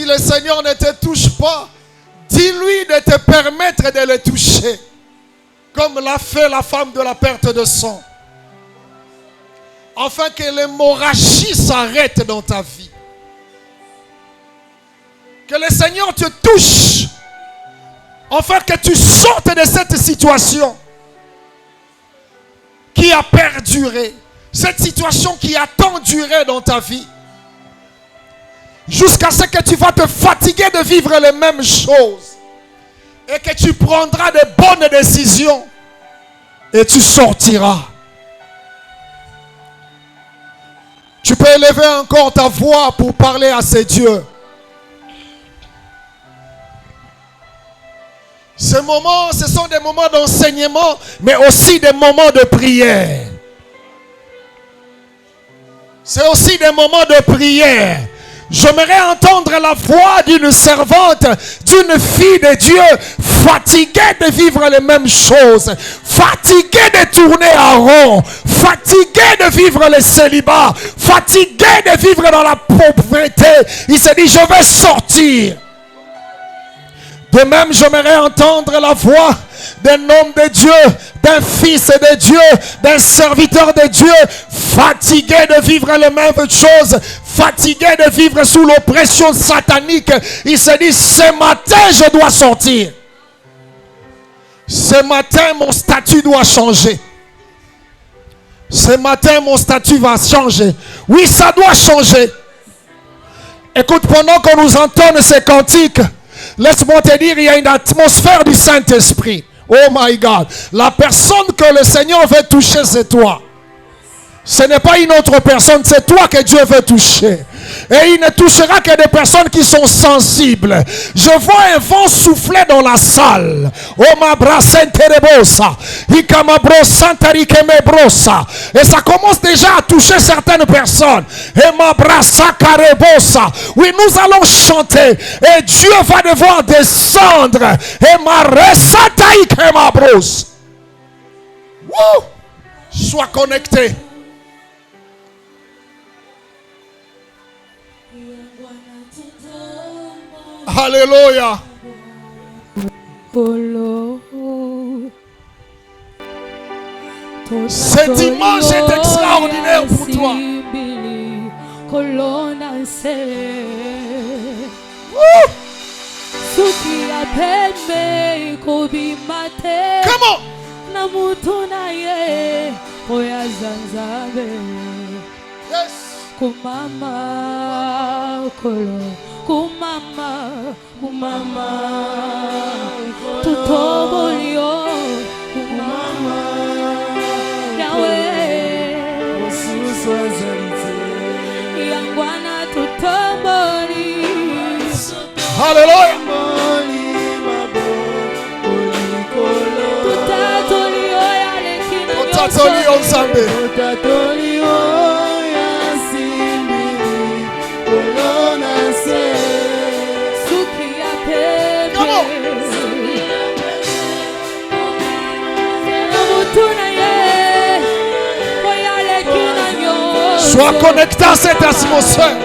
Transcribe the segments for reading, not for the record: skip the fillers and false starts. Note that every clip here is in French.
le Seigneur ne te touche pas, dis-lui de te permettre de le toucher. Comme l'a fait la femme de la perte de sang. Afin que l'hémorragie s'arrête dans ta vie. Que le Seigneur te touche. Afin que tu sortes de cette situation qui a perduré. Cette situation qui a tant duré dans ta vie. Jusqu'à ce que tu vas te fatiguer de vivre les mêmes choses. Et que tu prendras de bonnes décisions. Et tu sortiras. Tu peux élever encore ta voix pour parler à ces dieux. Ces moments, ce sont des moments d'enseignement, mais aussi des moments de prière. C'est aussi des moments de prière. J'aimerais entendre la voix d'une servante, d'une fille de Dieu, fatiguée de vivre les mêmes choses, fatiguée de tourner en rond, fatiguée de vivre le célibat, fatiguée de vivre dans la pauvreté. Il se dit, je vais sortir. De même, j'aimerais entendre la voix d'un homme de Dieu, d'un fils de Dieu, d'un serviteur de Dieu, fatigué de vivre les mêmes choses, fatigué de vivre sous l'oppression satanique. Il se dit, ce matin, je dois sortir. Ce matin, mon statut doit changer. Ce matin, mon statut va changer. Oui, ça doit changer. Écoute, pendant qu'on nous entonne ces cantiques, laisse-moi te dire, il y a une atmosphère du Saint-Esprit. Oh my God. La personne que le Seigneur veut toucher, c'est toi. Ce n'est pas une autre personne, c'est toi que Dieu veut toucher. Et il ne touchera que des personnes qui sont sensibles. Je vois un vent souffler dans la salle. Oh ma brasenterebosa. Et ça commence déjà à toucher certaines personnes. Et ma brasakarebosa. Oui, nous allons chanter. Et Dieu va devoir descendre. Et ma resataikemabros. Sois connecté. Alléluia. Ce dimanche est extraordinaire pour toi. Come on. Yes. Kumama, tutobolio, kumama, Yahweh, Yangwana tutoboli. Hallelujah. Tutatolio yalekina. Tutatolio Sunday. Tutatolio yasimbi, kolona se. Sois connecté à cette atmosphère.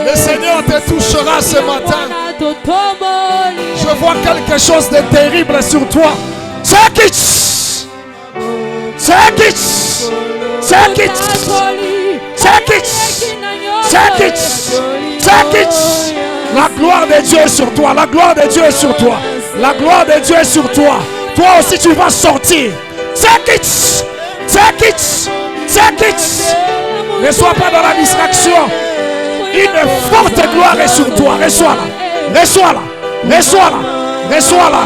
Le Seigneur te touchera ce matin. Je vois quelque chose de terrible sur toi. Take it! Take it! Take it! Take it! Take it! Take it! La gloire de Dieu est sur toi. La gloire de Dieu est sur toi. La gloire de Dieu est sur toi. Toi aussi tu vas sortir. Take it! Take it! Take it! Ne sois pas dans la distraction. Une forte gloire est sur toi. Reçois-la. Reçois-la. Reçois-la. Reçois-la.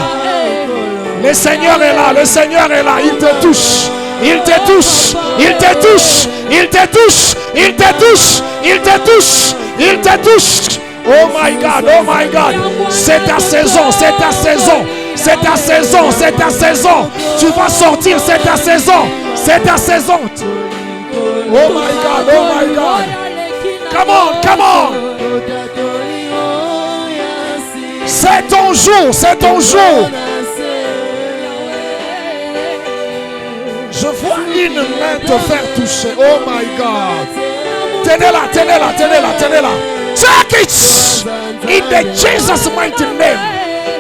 Le Seigneur est là. Le Seigneur est là. Il te touche. Il te touche. Il te touche. Il te touche. Il te touche. Il te touche. Il te touche. Oh my God. Oh my God. C'est ta saison. C'est ta saison. C'est ta saison. C'est ta saison. Tu vas sortir. C'est ta saison. C'est ta saison. Oh my God. Oh my God. Come on. Come on. C'est ton jour, c'est ton jour. Je vois une main te faire toucher. Oh my God. Tenez-la, tenez-la, tenez-la, tenez-la. Take it in the Jesus mighty name.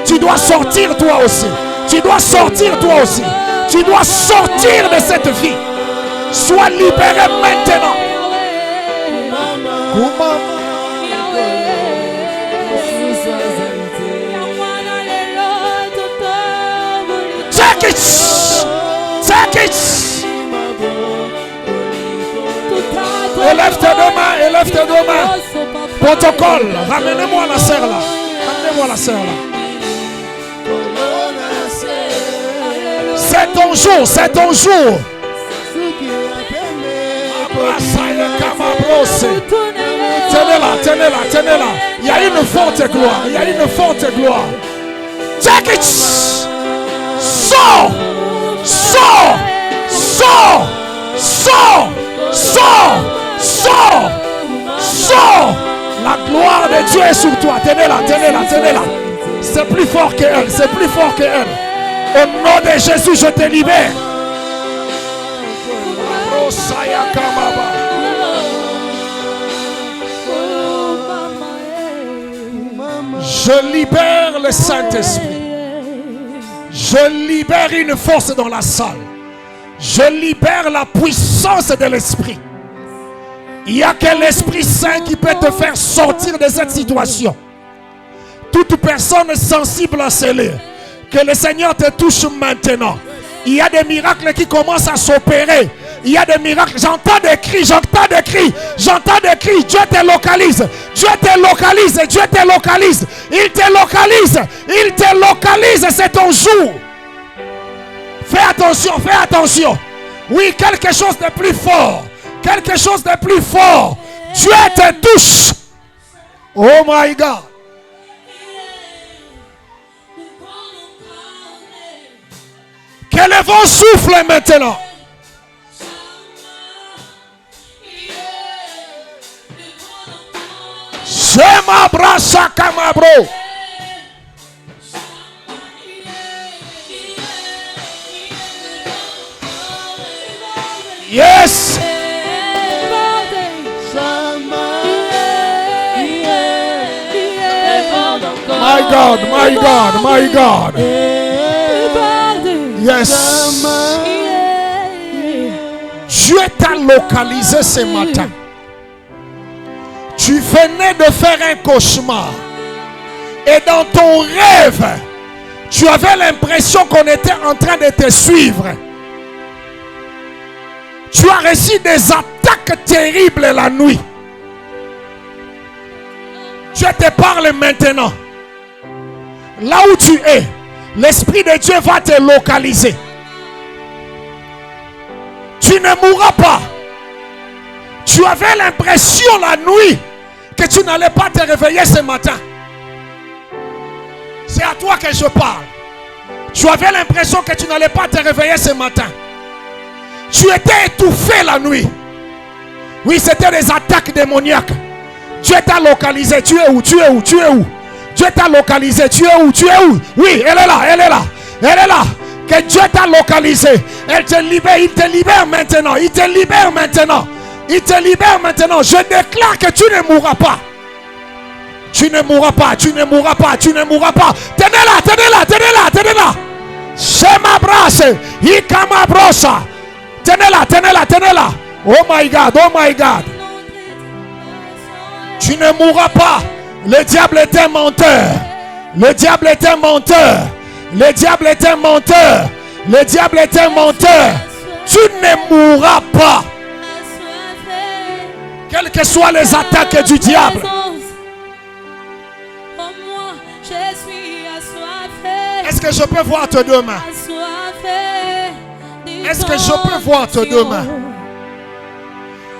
Tu dois sortir toi aussi. Tu dois sortir toi aussi. Tu dois sortir de cette vie. Sois libéré maintenant. Take it. Take it. Élève tes deux mains, élève tes deux mains. Protocole, ramenez-moi la sœur là. Ramenez-moi la sœur là. C'est ton jour, c'est ton jour. Tenez-la, tenez-la, tenez-la. Il y a une forte gloire, il y a une forte gloire. Take it. Sors, sors, sors, sors, sors, sors, sors. La gloire de Dieu est sur toi. Tenez-la, tenez-la, tenez-la. C'est plus fort qu'elle, c'est plus fort qu'elle. Au nom de Jésus, je te libère. Je libère le Saint-Esprit. Je libère une force dans la salle. Je libère la puissance de l'Esprit. Il n'y a que l'Esprit Saint qui peut te faire sortir de cette situation. Toute personne sensible à cela, que le Seigneur te touche maintenant. Il y a des miracles qui commencent à s'opérer. Il y a des miracles. J'entends des cris, j'entends des cris, j'entends des cris. Dieu te localise. Dieu te localise. Dieu te localise. Il te localise. Il te localise. C'est ton jour. Fais attention, fais attention. Oui, quelque chose de plus fort. Quelque chose de plus fort. Dieu te touche. Oh my God. Que le vent souffle maintenant. Je m'abrace à Camabro. Yes. My God, my God, my God. Yes. Dieu t'a localisé ce matin. Tu venais de faire un cauchemar. Et dans ton rêve, tu avais l'impression qu'on était en train de te suivre. Tu as reçu des attaques terribles la nuit. Dieu te parle maintenant. Là où tu es, l'Esprit de Dieu va te localiser. Tu ne mourras pas. Tu avais l'impression la nuit que tu n'allais pas te réveiller ce matin. C'est à toi que je parle. Tu avais l'impression que tu n'allais pas te réveiller ce matin. Tu étais étouffé la nuit. Oui, c'était des attaques démoniaques. Dieu t'a localisé. Tu es où? Tu es où? Tu es où? Dieu t'a localisé. Tu es où? Tu es où? Oui, elle est là, elle est là. Elle est là. Que Dieu t'a localisé. Elle te libère. Il te libère maintenant. Il te libère maintenant. Il te libère maintenant. Je déclare que tu ne mourras pas. Tu ne mourras pas. Tu ne mourras pas. Tu ne mourras pas. Tenez-la, tenez-la, tenez-la, tenez-la. Je m'abrace. Il m'abrosa. Tenez-la, tenez-la, tenez-la. Oh my God, oh my God. Tu ne mourras pas. Le diable est un menteur. Le diable est un menteur. Le diable est un menteur. Le diable est un menteur. Tu ne mourras pas. Quelles que soient les attaques du diable. Est-ce que je peux voir tes deux mains? Est-ce que je peux voir tes deux mains?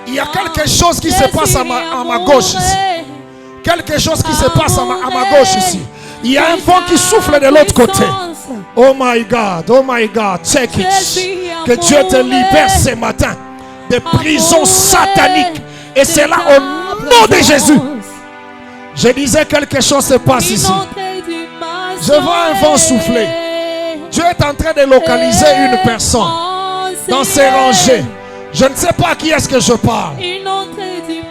Il y a quelque chose qui se passe à ma gauche ici. Quelque chose qui se passe à ma gauche ici. Il y a un vent qui souffle de l'autre côté. Oh my God, oh my God, check it. Que Dieu te libère ce matin des prisons sataniques. Et c'est là au nom de Jésus. Je disais quelque chose se passe ici. Je vois un vent souffler. Dieu est en train de localiser une personne dans ses rangées. Je ne sais pas à qui est-ce que je parle.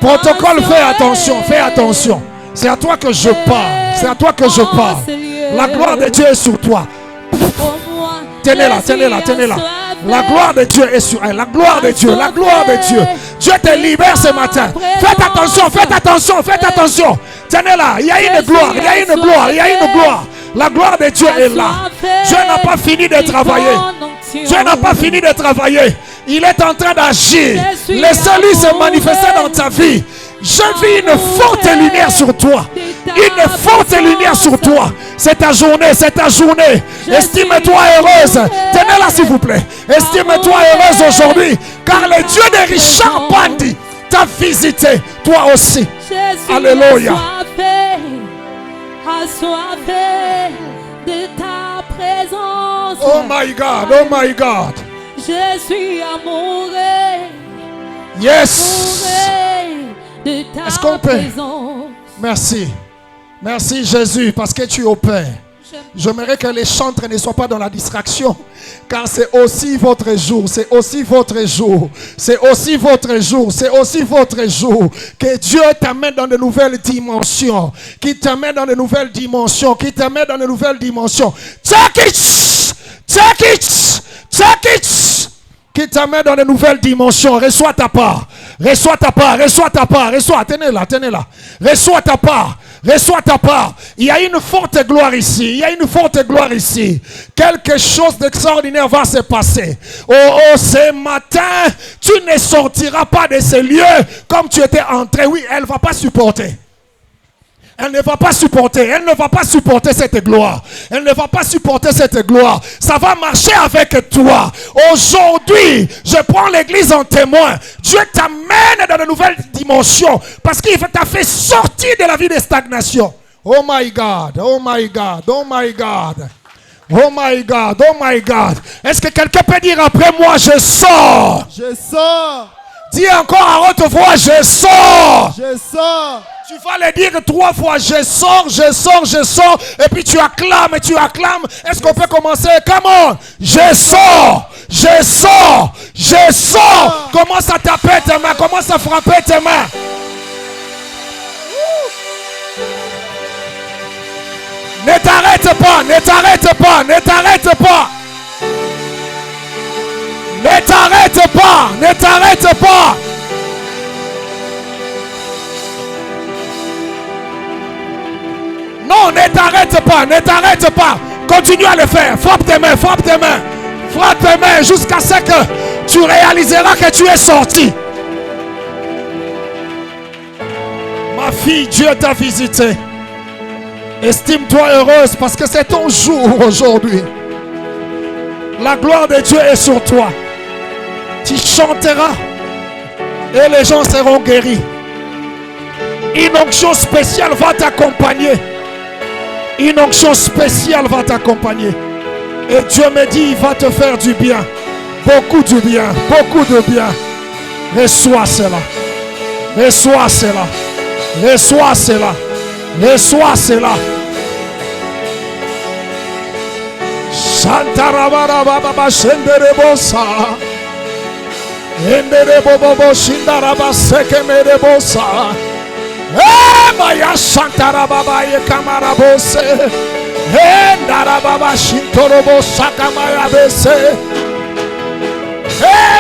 Protocole, fais attention, fais attention. C'est à toi que je parle. C'est à toi que je parle. La gloire de Dieu est sur toi. Tenez-la, tenez-la, tenez-la. La gloire de Dieu est sur elle. La gloire de Dieu, la gloire de Dieu. Dieu te libère ce matin. Faites attention, faites attention, faites attention. Tenez-la, il y a une gloire, il y a une gloire, il y a une gloire. La gloire de Dieu est là. Dieu n'a pas fini de travailler. Dieu n'a pas fini de travailler. Il est en train d'agir. Laissez-lui se manifester dans ta vie. Je vis une forte lumière sur toi. Une forte lumière sur toi. C'est ta journée, c'est ta journée. Estime-toi heureuse. Tenez-la s'il vous plaît. Estime-toi heureuse aujourd'hui. Car le Dieu de Richard Bandi t'a visité. Toi aussi. Alléluia. Assoiffé de ta présence. Oh my God, oh my God. Je suis amoureux. Yes. De Est-ce ta qu'on peut? présence. Merci. Merci Jésus parce que tu opères. J'aimerais que les chantres ne soient pas dans la distraction. Car c'est aussi votre jour. C'est aussi votre jour. C'est aussi votre jour. C'est aussi votre jour. Que Dieu t'amène dans de nouvelles dimensions. Qui t'amène dans de nouvelles dimensions. Qui t'amène dans de nouvelles dimensions. Take it! Take it! Take it! Qui t'amène dans de nouvelles dimensions. Reçois ta part. Reçois ta part. Reçois ta part. Reçois. Tenez-la. Tenez-la. Reçois ta part. Reçois ta part. Il y a une forte gloire ici. Il y a une forte gloire ici. Quelque chose d'extraordinaire va se passer. Oh, oh, ce matin, tu ne sortiras pas de ce lieu comme tu étais entré. Oui, elle ne va pas supporter. Elle ne va pas supporter. Elle ne va pas supporter cette gloire. Elle ne va pas supporter cette gloire. Ça va marcher avec toi. Aujourd'hui, je prends l'église en témoin. Dieu t'amène dans de nouvelles dimensions. Parce qu'il t'a fait sortir de la vie de stagnation. Oh my God. Oh my God. Oh my God. Oh my God. Oh my God. Est-ce que quelqu'un peut dire après moi, je sors? Je sors. Dis encore à haute voix, je sors. Je sors. Tu vas le dire 3 fois, je sors, je sors, je sors. Et puis tu acclames et tu acclames. Est-ce qu'on peut commencer? Come on. Je sors, je sors, je sors. Commence à taper tes mains, commence à frapper tes mains. Ne t'arrête pas, ne t'arrête pas, ne t'arrête pas. Ne t'arrête pas, ne t'arrête pas. Non, ne t'arrête pas, ne t'arrête pas. Continue à le faire. Frappe tes mains, frappe tes mains. Frappe tes mains jusqu'à ce que tu réaliseras que tu es sorti. Ma fille, Dieu t'a visité. Estime-toi heureuse parce que c'est ton jour aujourd'hui. La gloire de Dieu est sur toi. Tu chanteras et les gens seront guéris. Une onction spéciale va t'accompagner. Une onction spéciale va t'accompagner. Et Dieu me dit, il va te faire du bien. Beaucoup de bien. Beaucoup de bien. Reçois cela. Reçois cela. Reçois cela. Reçois cela. Shantarababa shenderebosa. Enderebobo shindaraba sekemerebosa. Maya Santarababa ye kamarabose. Darababa shintorobo sakamarabese.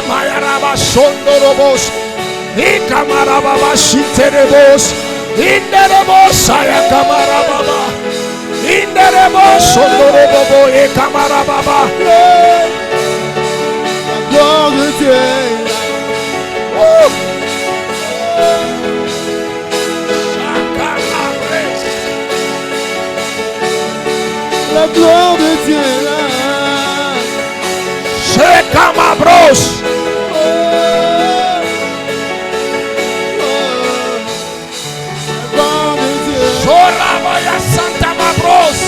Maya raba shondorobos. Ikamarababa shinterebos. Inderebos ya kamarababa. Inderebos shondorobo ye kamarababa. La gloire de Dieu. La gloire de Dieu est là. C'est Camabros. La gloire de Dieu. Sorabaya Santa Mabros.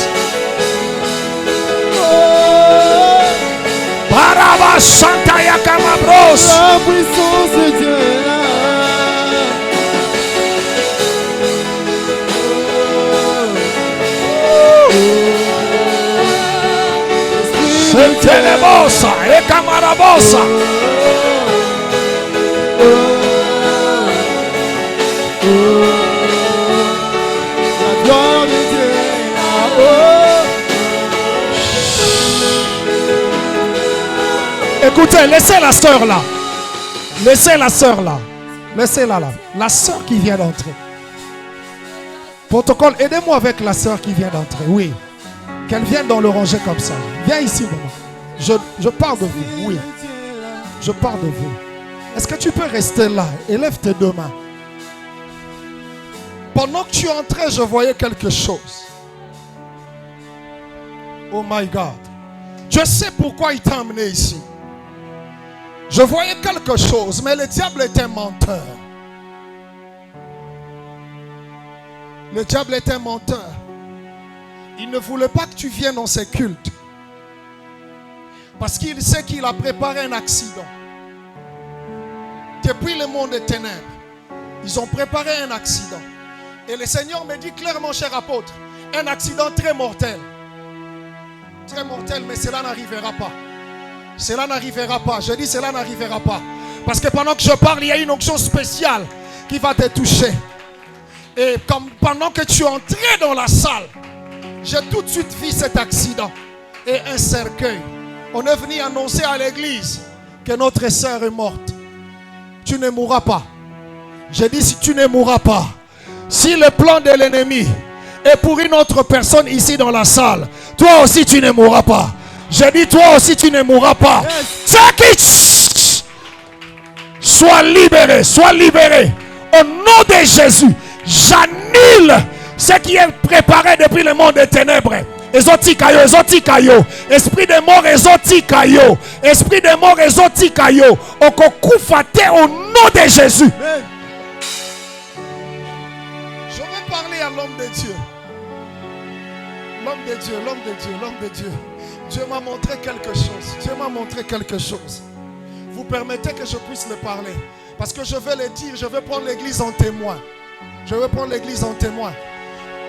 Baraba Santa Yakamabros. La puissance de Dieu est là. Sentelebosa et Camarabosa. La gloire de Dieu est là. Écoutez, laissez la sœur là. Laissez la sœur là. Laissez-la là. La sœur qui vient d'entrer. Protocole, aidez-moi avec la sœur qui vient d'entrer. Oui. Qu'elle vienne dans le rangée comme ça. Viens ici, maman. Je parle de vous. Oui. Je parle de vous. Est-ce que tu peux rester là? Élève tes deux mains. Pendant que tu entrais, je voyais quelque chose. Oh my God. Je sais pourquoi il t'a amené ici. Je voyais quelque chose, mais le diable était menteur. Le diable était menteur. Il ne voulait pas que tu viennes dans ces cultes. Parce qu'il sait qu'il a préparé un accident. Depuis le monde des ténèbres, ils ont préparé un accident. Et le Seigneur me dit clairement, cher apôtre, un accident très mortel. Très mortel, mais cela n'arrivera pas. Cela n'arrivera pas. Je dis cela n'arrivera pas. Parce que pendant que je parle, il y a une onction spéciale qui va te toucher. Et comme pendant que tu entrais dans la salle, j'ai tout de suite vu cet accident et un cercueil. On est venu annoncer à l'église que notre sœur est morte. Tu ne mourras pas. J'ai dit si tu ne mourras pas, si le plan de l'ennemi est pour une autre personne ici dans la salle, toi aussi tu ne mourras pas. J'ai dit toi aussi tu ne mourras pas. Take it. Sois libéré, sois libéré. Au nom de Jésus, j'annule ce qui est préparé depuis le monde des ténèbres. Ezotikayo, ezotikayo. Esprit de mort, ezotikayo. Esprit de mort, ezotikayo. Okokufate au nom de Jésus. Je veux parler à l'homme de Dieu. L'homme de Dieu, l'homme de Dieu, l'homme de Dieu. Dieu m'a montré quelque chose. Dieu m'a montré quelque chose. Vous permettez que je puisse le parler. Parce que je vais le dire, je vais prendre l'église en témoin. Je vais prendre l'église en témoin.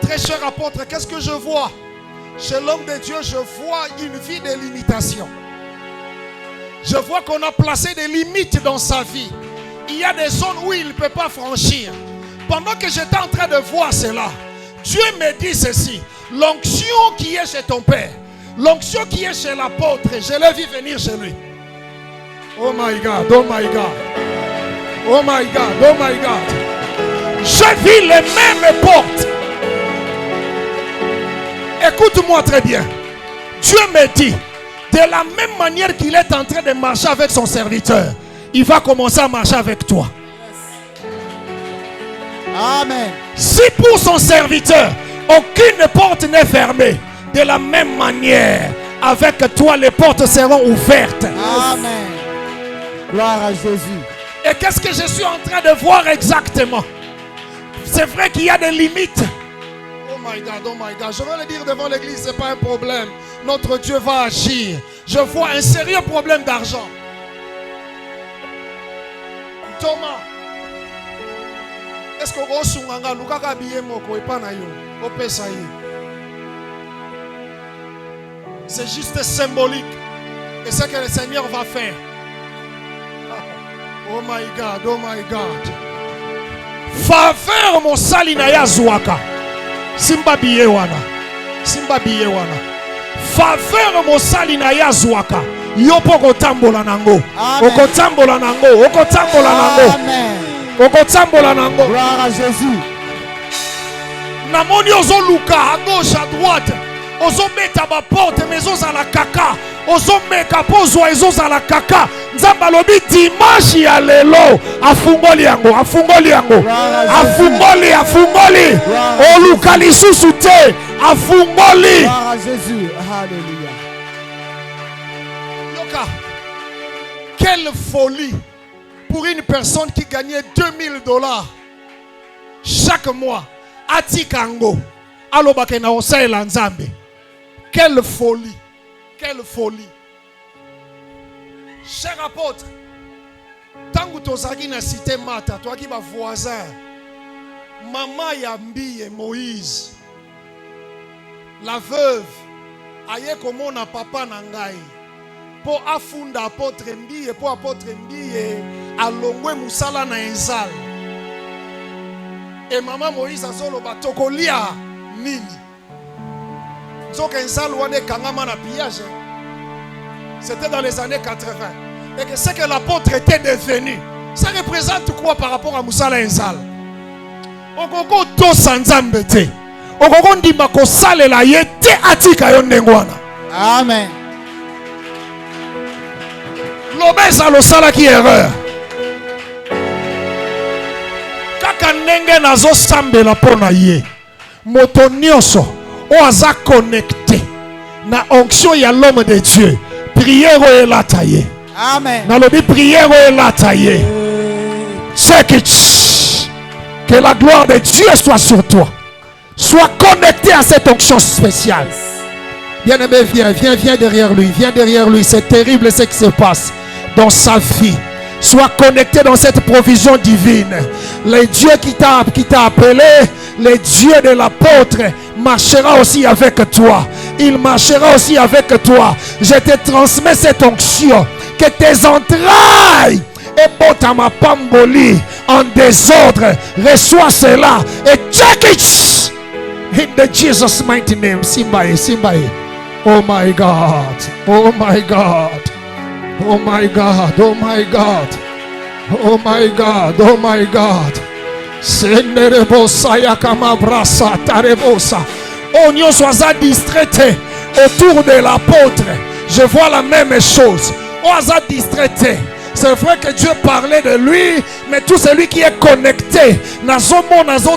Très cher apôtre, qu'est-ce que je vois? Chez l'homme de Dieu, je vois une vie de limitation. Je vois qu'on a placé des limites dans sa vie. Il y a des zones où il ne peut pas franchir. Pendant que j'étais en train de voir cela, Dieu me dit ceci. L'onction qui est chez ton père, l'onction qui est chez l'apôtre, je l'ai vu venir chez lui. Oh my God, oh my God. Oh my God, oh my God. J'ai vu les mêmes portes. Écoute-moi très bien. Dieu me dit, de la même manière qu'il est en train de marcher avec son serviteur, il va commencer à marcher avec toi. Amen. Si pour son serviteur, aucune porte n'est fermée, de la même manière, avec toi, les portes seront ouvertes. Amen. Gloire à Jésus. Et qu'est-ce que je suis en train de voir exactement? C'est vrai qu'il y a des limites. Oh my God, oh my God. Je vais le dire devant l'église, ce n'est pas un problème. Notre Dieu va agir. Je vois un sérieux problème d'argent. Thomas, est-ce que vous c'est juste symbolique. Et c'est ce que le Seigneur va faire. Oh my God, oh my God. Faveur mon salinaya zwaka. Simba biye wana. Simba biye wana. Faveur mon salinaya zwaka. Yopo kotambola nango. Okotambola nango. Okotambola nango. Amen. Okotambola nango. Gloire à Jésus. Namoni ozo luka à gauche à droite. Ozo meta ba porte mais ozo la kaka. Ozo meka pozwa ezoza la kaka. Nzamba lobi dimanche ya lelo afungoli yango, afungoli yango. Afungoli, afungoli. Oluka lisusu te, afungoli. Gloire à Jésus. Alléluia. Yoka. Quelle folie pour une personne qui gagnait $2000 chaque mois. Atikango. Alobake na osaela nzambe. Quelle folie. Quelle folie. Cher apôtre, tant que tu as cité Mata, toi qui vas voisin, maman Yambi et Moïse, la veuve, aye comme on a papa nangai. pour afunda apôtre Mbiye, pour apôtre Mbiye, à Longwe Moussala na Enzal. Et maman Moïse a zolo batokolia nini. Sauf qu'Enzal wane kangama na pillage. C'était dans les années 80. Et que ce que l'apôtre était devenu, ça représente quoi par rapport à Moussala Enzal? Okoko to sanzambete. Okoko ndima ko salela yete atika yondengwana. Amen. Lobeza lo sala ki erreur. Kaka ndenge nazo sambela pona ye. Moto nyonso o aza connecté na onction ya l'homme de Dieu. Prière o elata ye. Amen. Na lobi prière o elata ye. Check it. Que la gloire de Dieu soit sur toi. Sois connecté à cette onction spéciale. Bien-aimé, viens derrière lui. Viens derrière lui. C'est terrible ce qui se passe dans sa vie. Sois connecté dans cette provision divine. Le Dieu qui t'a appelé, le Dieu de l'apôtre, marchera aussi avec toi. Il marchera aussi avec toi. Je te transmets cette onction. Que tes entrailles et Botama Pamboli en désordre, reçois cela et check it in the Jesus mighty name. Simbae. Oh my God, oh my God, oh my God, oh my God, oh my God, oh my God. Senerebosa yakama brasa tarebosa. Oh nyo sois distrait autour de l'apôtre. Je vois la même chose. Oh aza distrait. C'est vrai que Dieu parlait de lui, mais tout celui qui est connecté, nazo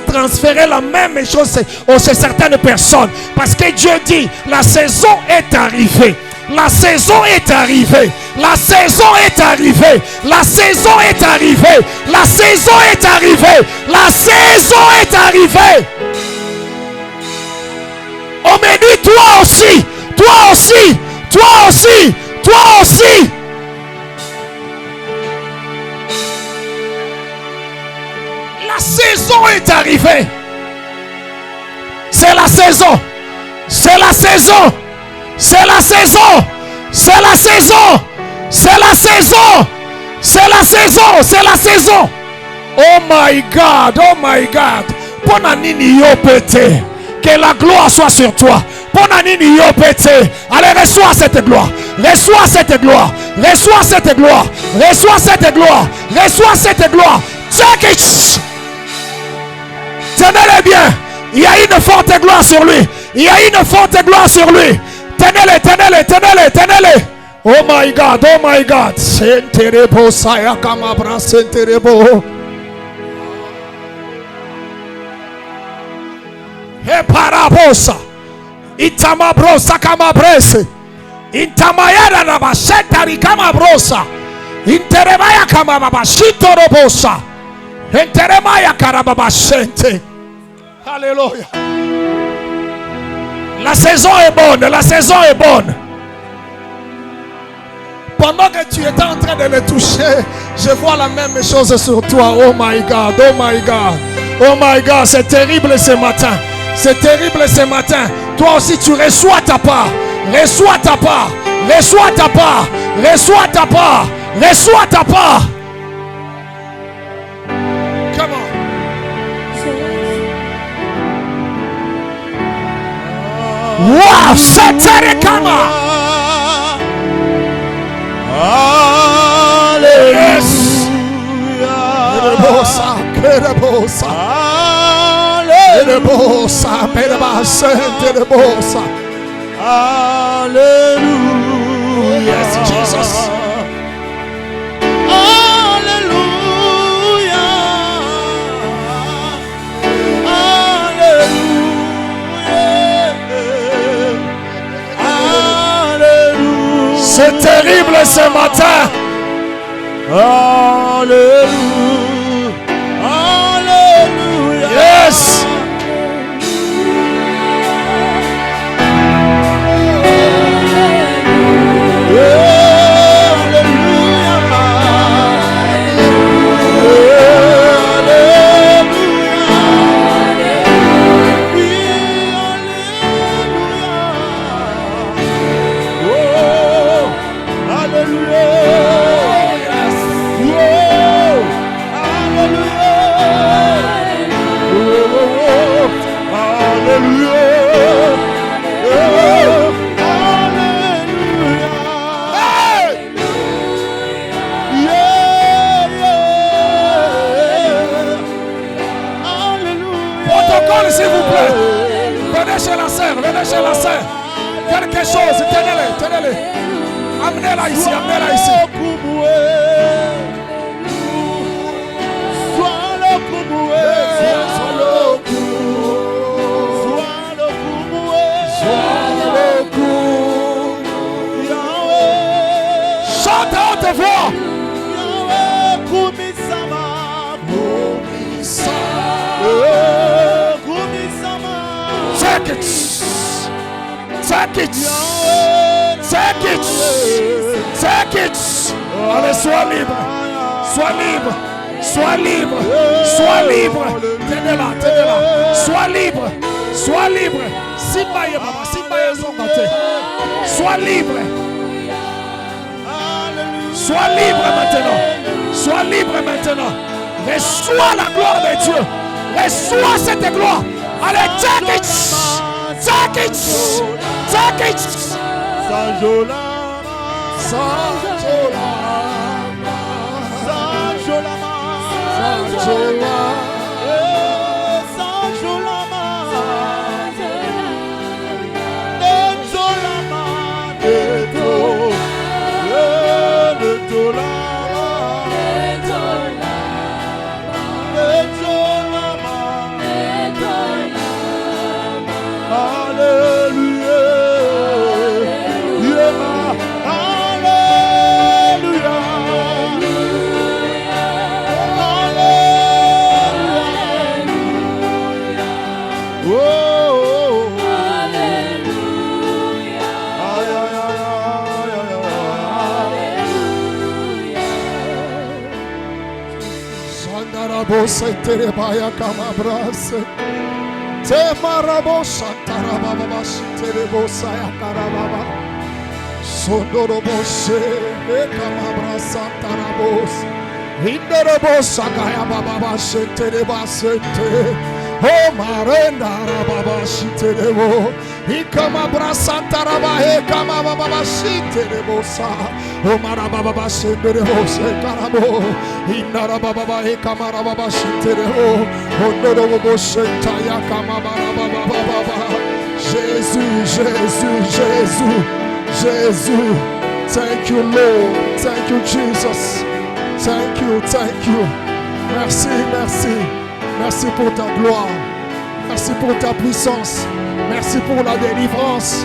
transférer la même chose chez certaines personnes. Parce que Dieu dit, la saison est arrivée. La saison est arrivée. La saison est arrivée. La saison est arrivée. La saison est arrivée. La saison est arrivée. On me dit, toi aussi, toi aussi, toi aussi, toi aussi. La saison est arrivée. C'est la saison. C'est la saison. C'est la saison. C'est la saison. C'est la saison. C'est la saison. C'est la saison. Oh my God. Oh my God. Ponanini yo pété. Que la gloire soit sur toi. Ponanini yo pété. Allez, reçois cette gloire. Reçois cette gloire. Reçois cette gloire. Reçois cette gloire. Reçois cette gloire. Check it. Tenez-le bien. Il y a une forte gloire sur lui. Il y a une forte gloire sur lui. Tenez-le, tenez-le, tenez-le, tenez-le. Oh my God, oh my God. Senterebo sayakamabra senterebo. E parabosa. Itamabrosa kamabrese. Intamayara nabashetari kamabrosa. Interebaya kamabashitorobosa. Enteremaya karababashente. Alléluia. La saison est bonne, la saison est bonne. Pendant que tu étais en train de le toucher, je vois la même chose sur toi. Oh my God, oh my God, oh my God, c'est terrible ce matin. C'est terrible ce matin. Toi aussi tu reçois ta part. Reçois ta part. Reçois ta part. Reçois ta part. Reçois ta part. Come on. Wow, c'est kama. Alléluia. Kerebosa. Kerebosa. Kerebosa. Kerebosa. Alléluia. Yes, Jesus. C'est terrible ce matin. Alléluia. Alléluia. Yes. quelque chose. Tenez-les, tenez-les. Amenez-la ici, amenez-la ici. Chante à haute voix. Take it. Take it. Take it. Take it. Allez, sois libre. Sois libre. Sois libre. Sois libre. Tenez-la, tenez-la. Sois libre. Sois libre. Simbaye, maman. Simbaye, zombate. Sois libre. Sois libre maintenant. Sois libre maintenant. Reçois la gloire de Dieu. Reçois cette gloire. Allez, take it. Take it. Take it. Sanjolama. Sanjolama. Sanjolama. Sanjolama. Sanjolama. Sanjolama. Sandarabose terebaya kamabrase. Temarabosha tarababa shiterebosa ya karababa. Sondorobose ekamabrasa tarabos. Hinderebosa kaya baba shiterebasete. Oh marenda rababa shiterebo. Ikamabrasa taraba ekamababa shiterebosa. Oh marababa shiterebosa karabo. Inarababa ekamarababa shiterebo. Ondorobo shentaya kamabarababa. Jésus, Jésus, Jésus, Jésus. Thank you, Lord. Thank you, Jesus. Thank you, thank you. Merci, merci. Merci pour ta gloire. Merci pour ta puissance. Merci pour la délivrance.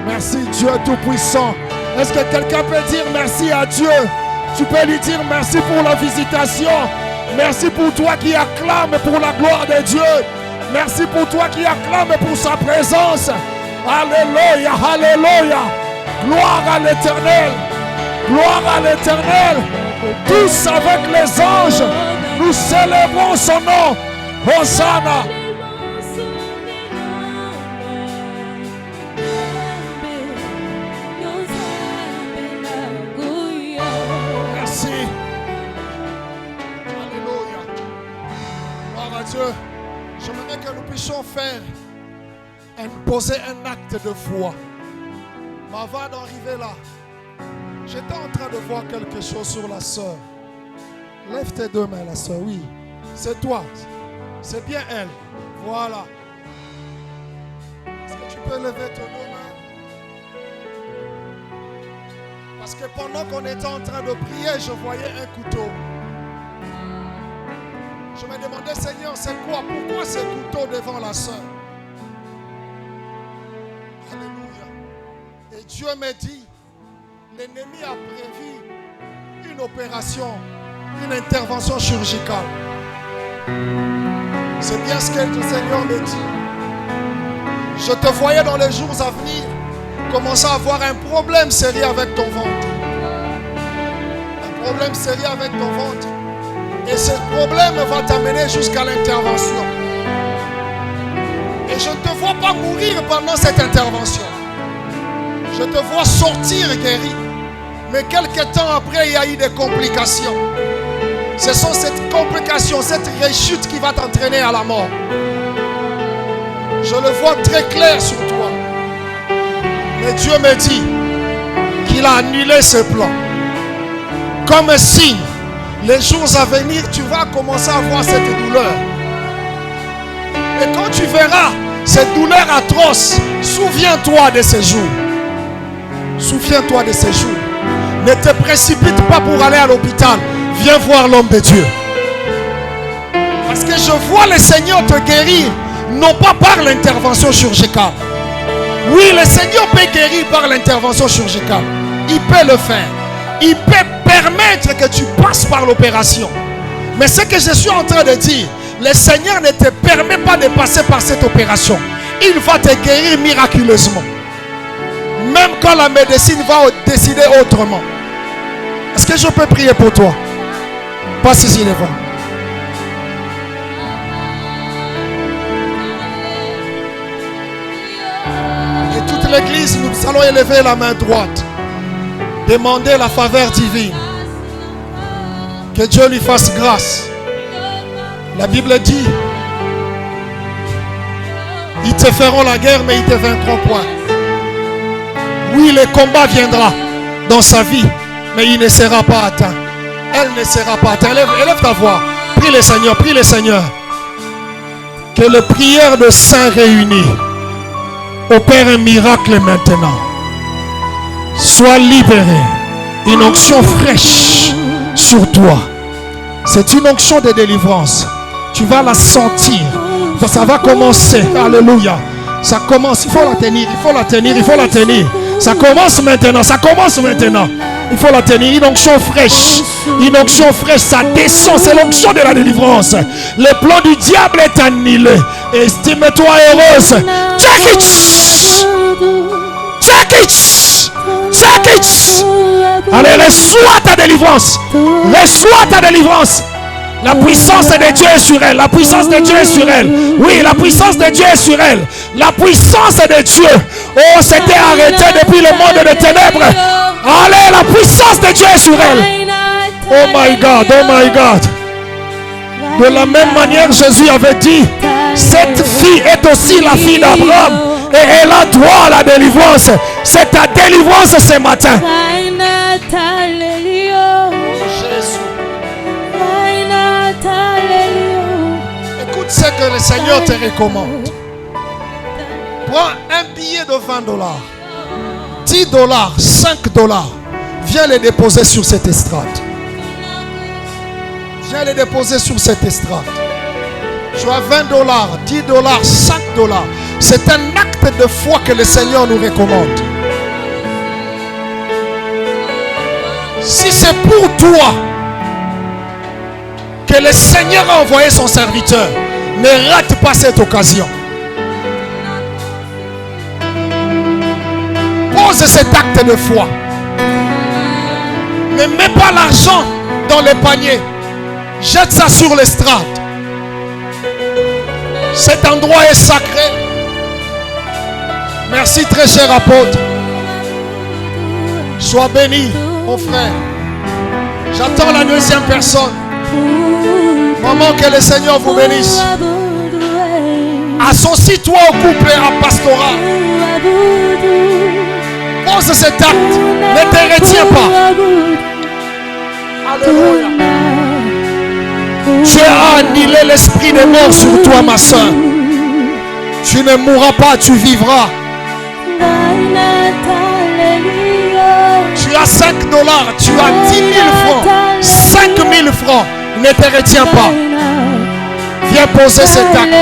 Merci, Dieu Tout-Puissant. Est-ce que quelqu'un peut dire merci à Dieu? Tu peux lui dire merci pour la visitation. Merci pour toi qui acclame pour la gloire de Dieu. Merci pour toi qui acclame pour sa présence. Alléluia, alléluia. Gloire à l'Éternel. Gloire à l'Éternel. Tous avec les anges, nous célébrons son nom. Hosanna. Merci. Alléluia. Gloire à Dieu. J'aimerais que nous puissions poser un acte de foi. Mais avant d'arriver là, j'étais en train de voir quelque chose sur la sœur. Lève tes deux mains, la sœur. Oui, c'est toi. C'est bien elle. Voilà. Est-ce que tu peux lever tes deux mains? Parce que pendant qu'on était en train de prier, je voyais un couteau. Je me demandais, Seigneur, c'est quoi? Pourquoi ce couteau devant la sœur? Alléluia. Et Dieu me dit, l'ennemi a prévu une opération, une intervention chirurgicale. C'est bien ce que le Seigneur me dit. Je te voyais dans les jours à venir commencer à avoir un problème sérieux avec ton ventre. Un problème sérieux avec ton ventre. Et ce problème va t'amener jusqu'à l'intervention. Et je ne te vois pas mourir pendant cette intervention. Je te vois sortir guéri. Mais quelques temps après, il y a eu des complications. Ce sont ces complications, cette rechute qui va t'entraîner à la mort. Je le vois très clair sur toi. Mais Dieu me dit qu'il a annulé ce plan. Comme un signe, les jours à venir, tu vas commencer à voir cette douleur. Et quand tu verras cette douleur atroce, souviens-toi de ces jours. Souviens-toi de ces jours. Ne te précipite pas pour aller à l'hôpital. Viens voir l'homme de Dieu. Parce que je vois le Seigneur te guérir, non pas par l'intervention chirurgicale. Oui, le Seigneur peut guérir par l'intervention chirurgicale. Il peut le faire. Il peut permettre que tu passes par l'opération. Mais ce que je suis en train de dire, le Seigneur ne te permet pas de passer par cette opération. Il va te guérir miraculeusement. Même quand la médecine va décider autrement. Est-ce que je peux prier pour toi? Passe ici devant. Et toute l'église, nous allons élever la main droite. Demander la faveur divine. Que Dieu lui fasse grâce. La Bible dit, ils te feront la guerre, mais ils te vaincront point. Oui, le combat viendra dans sa vie, mais il ne sera pas atteint. Elle ne sera pas atteinte. Élève ta voix. Prie le Seigneur, prie le Seigneur. Que les prières de saints réunis opèrent un miracle maintenant. Sois libéré. Une onction fraîche sur toi. C'est une onction de délivrance. Tu vas la sentir. Ça va commencer. Alléluia. Ça commence. Il faut la tenir. Il faut la tenir. Il faut la tenir. Ça commence maintenant. Ça commence maintenant. Il faut la tenir. Une onction fraîche. Une onction fraîche. Ça descend. C'est l'onction de la délivrance. Le plan du diable est annulé. Estime-toi heureuse. Check it. Check it. Check it. Allez, reçois ta délivrance. Reçois ta délivrance. La puissance de Dieu est sur elle. La puissance de Dieu est sur elle. Oui, la puissance de Dieu est sur elle. La puissance de Dieu. Oh, c'était arrêté depuis le monde des ténèbres. Allez, la puissance de Dieu est sur elle. Oh my God, oh my God. De la même manière, Jésus avait dit, cette fille est aussi la fille d'Abraham. Et elle a droit à la délivrance. C'est ta délivrance ce matin. Écoute ce que le Seigneur te recommande. Prends un billet de $20, $10, $5. Viens les déposer sur cette estrade. Viens les déposer sur cette estrade. Tu as $20, $10, $5. C'est un acte de foi que le Seigneur nous recommande. Si c'est pour toi que le Seigneur a envoyé son serviteur, ne rate pas cette occasion. Pose cet acte de foi. Ne mets pas l'argent dans le panier. Jette ça sur l'estrade. Cet endroit est sacré. Merci très cher apôtre. Sois béni, mon frère. J'attends la deuxième personne. Maman, que le Seigneur vous bénisse. Associe-toi au couple et à pastorat. Pose cet acte. Ne te retiens pas. Alléluia. Tu as annihilé l'esprit de mort sur toi, ma soeur. Tu ne mourras pas, tu vivras. Tu as $5, tu as 10 000 francs, 5 000 francs. Ne te retiens pas. Viens poser cet acte.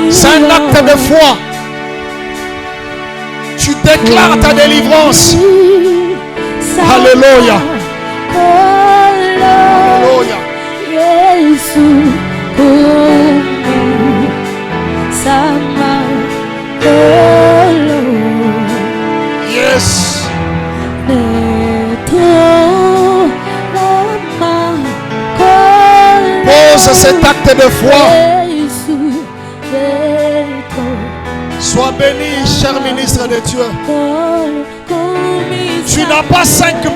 C'est un acte de foi. Tu déclares ta délivrance. Alléluia. Alléluia. Yes. Pose cet acte de foi. Sois béni, cher ministre de Dieu. Tu n'as pas 5 000,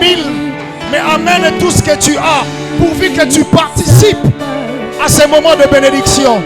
mais amène tout ce que tu as, pourvu que tu participes à ces moments de bénédiction.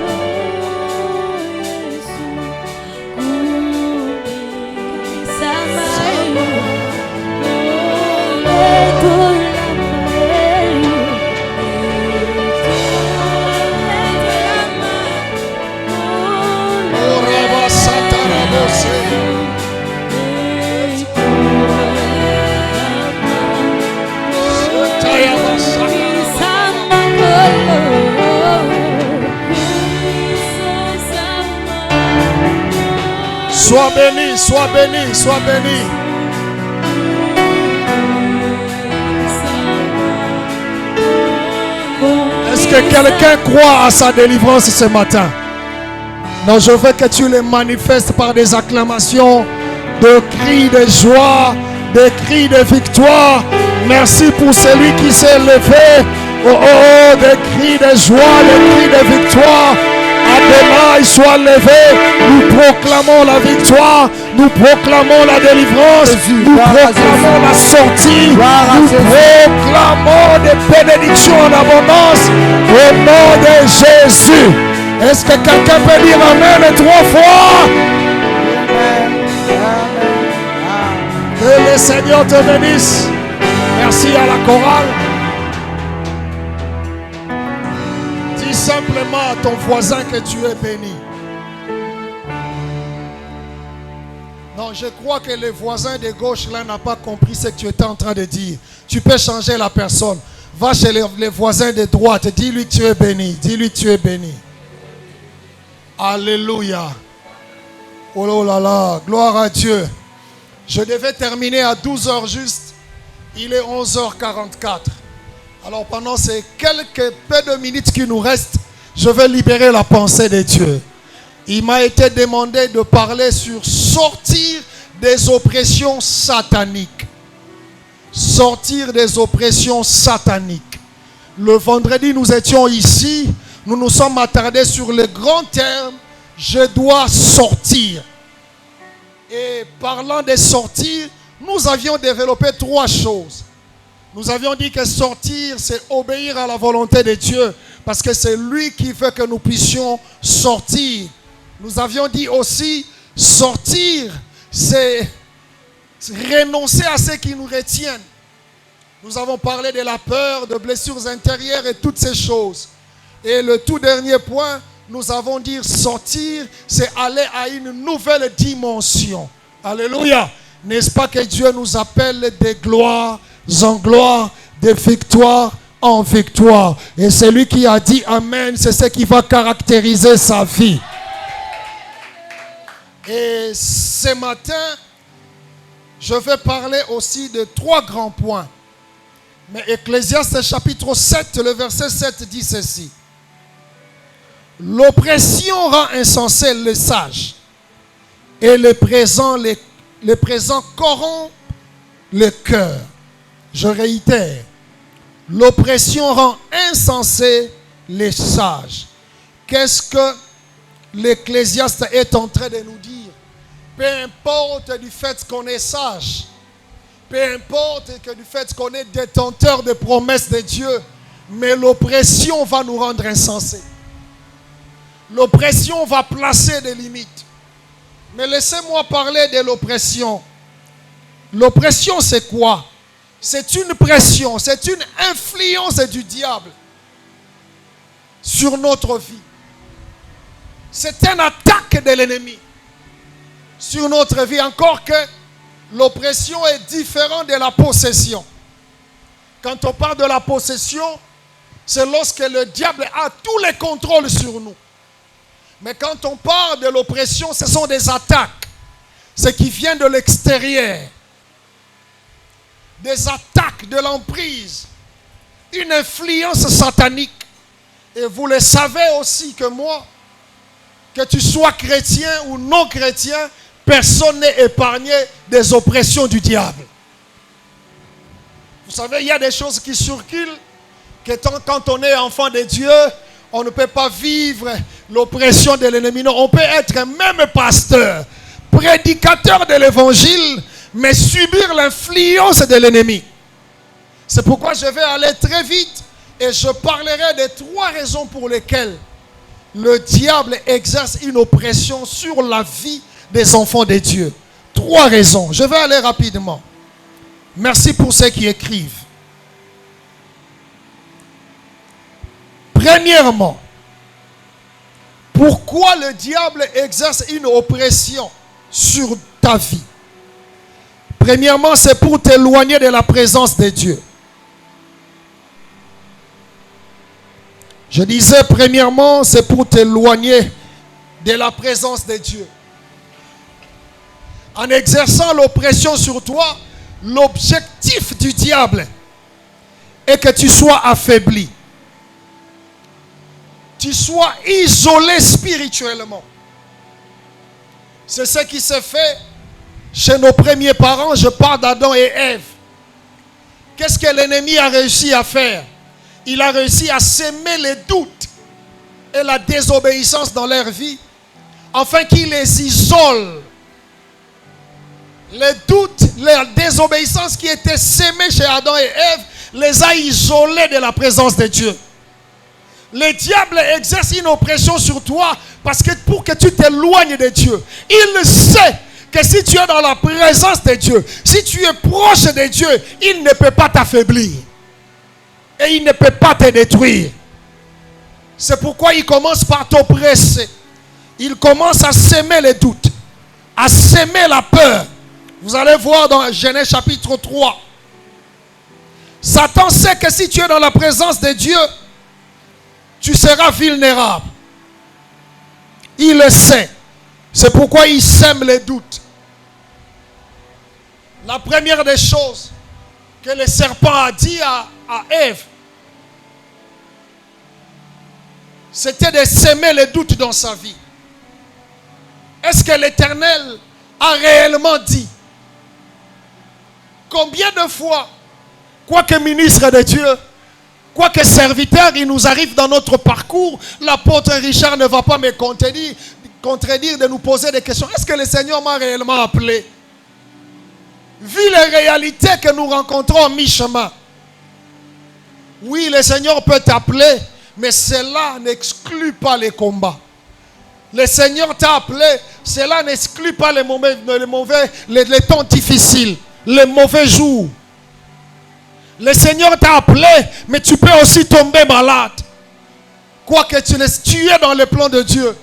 Sois béni, sois béni, sois béni. Est-ce que quelqu'un croit à sa délivrance ce matin? Non, je veux que tu les manifestes par des acclamations, des cris de joie, des cris de victoire. Merci pour celui qui s'est levé. Oh, oh, oh, des cris de joie, des cris de victoire. Adonai soit levé. Nous proclamons la victoire. Nous proclamons la délivrance. Nous proclamons la sortie. Nous proclamons des bénédictions en abondance. Au nom de Jésus. Est-ce que quelqu'un peut dire Amen 3 fois? Que le Seigneur te bénisse. Merci à la chorale. Dis simplement à ton voisin que tu es béni. Non, je crois que les voisins de gauche là n'ont pas compris ce que tu étais en train de dire. Tu peux changer la personne. Va chez les voisins de droite. Dis-lui que tu es béni. Dis-lui que tu es béni. Alléluia. Oh là là. Gloire à Dieu. Je devais terminer à 12h juste. Il est 11h44. Alors pendant ces quelques peu de minutes qui nous restent, je vais libérer la pensée de Dieu. Il m'a été demandé de parler sur sortir des oppressions sataniques. Sortir des oppressions sataniques. Le vendredi, nous étions ici. Nous nous sommes attardés sur le grand terme. Je dois sortir. Et parlant de sortir, nous avions développé 3 choses. Nous avions dit que sortir, c'est obéir à la volonté de Dieu. Parce que c'est lui qui veut que nous puissions sortir. Nous avions dit aussi, sortir, c'est renoncer à ce qui nous retiennent. Nous avons parlé de la peur, de blessures intérieures et toutes ces choses. Et le tout dernier point, nous avons dit sortir, c'est aller à une nouvelle dimension. Alléluia. N'est-ce pas que Dieu nous appelle de gloire en gloire, de victoire en victoire. Et celui qui a dit Amen, c'est ce qui va caractériser sa vie. Et ce matin, je vais parler aussi de 3 grands points. Mais Ecclésiaste chapitre 7, le verset 7 dit ceci. L'oppression rend insensé le sage et le présent corrompt le cœur. Je réitère, l'oppression rend insensé les sages. Qu'est-ce que l'Ecclésiaste est en train de nous dire? Peu importe du fait qu'on est sage, peu importe que du fait qu'on est détenteur de promesses de Dieu, mais l'oppression va nous rendre insensés. L'oppression va placer des limites. Mais laissez-moi parler de l'oppression. L'oppression, c'est quoi? C'est une pression, c'est une influence du diable sur notre vie. C'est une attaque de l'ennemi sur notre vie. Encore que l'oppression est différente de la possession. Quand on parle de la possession, c'est lorsque le diable a tous les contrôles sur nous. Mais quand on parle de l'oppression, ce sont des attaques. Ce qui vient de l'extérieur. Des attaques de l'emprise. Une influence satanique. Et vous le savez aussi que moi, que tu sois chrétien ou non chrétien, personne n'est épargné des oppressions du diable. Vous savez, il y a des choses qui circulent, que quand on est enfant de Dieu, on ne peut pas vivre l'oppression de l'ennemi. Non, on peut être même pasteur, prédicateur de l'évangile, mais subir l'influence de l'ennemi. C'est pourquoi je vais aller très vite et je parlerai des 3 raisons pour lesquelles le diable exerce une oppression sur la vie des enfants de Dieu. 3 raisons. Je vais aller rapidement. Merci pour ceux qui écrivent. Premièrement, pourquoi le diable exerce une oppression sur ta vie? Premièrement, c'est pour t'éloigner de la présence de Dieu. Je disais, premièrement, c'est pour t'éloigner de la présence de Dieu. En exerçant l'oppression sur toi, l'objectif du diable est que tu sois affaibli. Tu sois isolé spirituellement. C'est ce qui s'est fait chez nos premiers parents. Je parle d'Adam et Ève. Qu'est-ce que l'ennemi a réussi à faire? Il a réussi à s'aimer les doutes et la désobéissance dans leur vie, afin qu'il les isole. Les doutes, la désobéissance qui était sémée chez Adam et Ève, les a isolés de la présence de Dieu. Le diable exerce une oppression sur toi parce que pour que tu t'éloignes de Dieu. Il sait que si tu es dans la présence de Dieu, si tu es proche de Dieu, il ne peut pas t'affaiblir. Et il ne peut pas te détruire. C'est pourquoi il commence par t'oppresser. Il commence à s'aimer les doutes, à s'aimer la peur. Vous allez voir dans Genèse chapitre 3. Satan sait que si tu es dans la présence de Dieu, tu seras vulnérable. Il le sait. C'est pourquoi il sème les doutes. La première des choses que le serpent a dit à Ève, c'était de s'aimer les doutes dans sa vie. Est-ce que l'Éternel a réellement dit? Combien de fois, quoique ministre de Dieu, quoique serviteur, il nous arrive dans notre parcours, l'apôtre Richard ne va pas me contredire de nous poser des questions. Est-ce que le Seigneur m'a réellement appelé? Vu les réalités que nous rencontrons en mi-chemin. Oui, le Seigneur peut t'appeler, mais cela n'exclut pas les combats. Le Seigneur t'a appelé, cela n'exclut pas les temps difficiles, les mauvais jours. Le Seigneur t'a appelé, mais tu peux aussi tomber malade. Quoique tu es dans le plan de Dieu.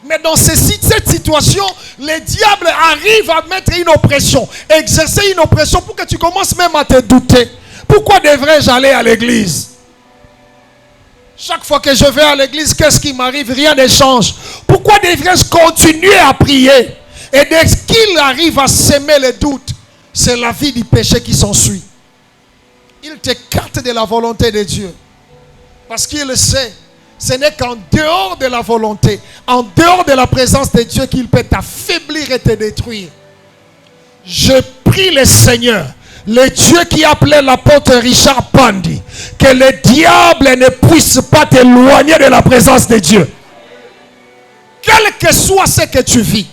Mais dans cette situation, le diable arrive à mettre une oppression, exercer une oppression pour que tu commences même à te douter. Pourquoi devrais-je aller à l'église? Chaque fois que je vais à l'église, qu'est-ce qui m'arrive? Rien ne change. Pourquoi devrais-je continuer à prier? Et dès qu'il arrive à s'aimer les doutes, c'est la vie du péché qui s'ensuit. Il t'écarte de la volonté de Dieu. Parce qu'il le sait, ce n'est qu'en dehors de la volonté, en dehors de la présence de Dieu qu'il peut t'affaiblir et te détruire. Je prie le Seigneur, le Dieu qui appelait l'apôtre Richard Pandi, que le diable ne puisse pas t'éloigner de la présence de Dieu. Quel que soit ce que tu vis.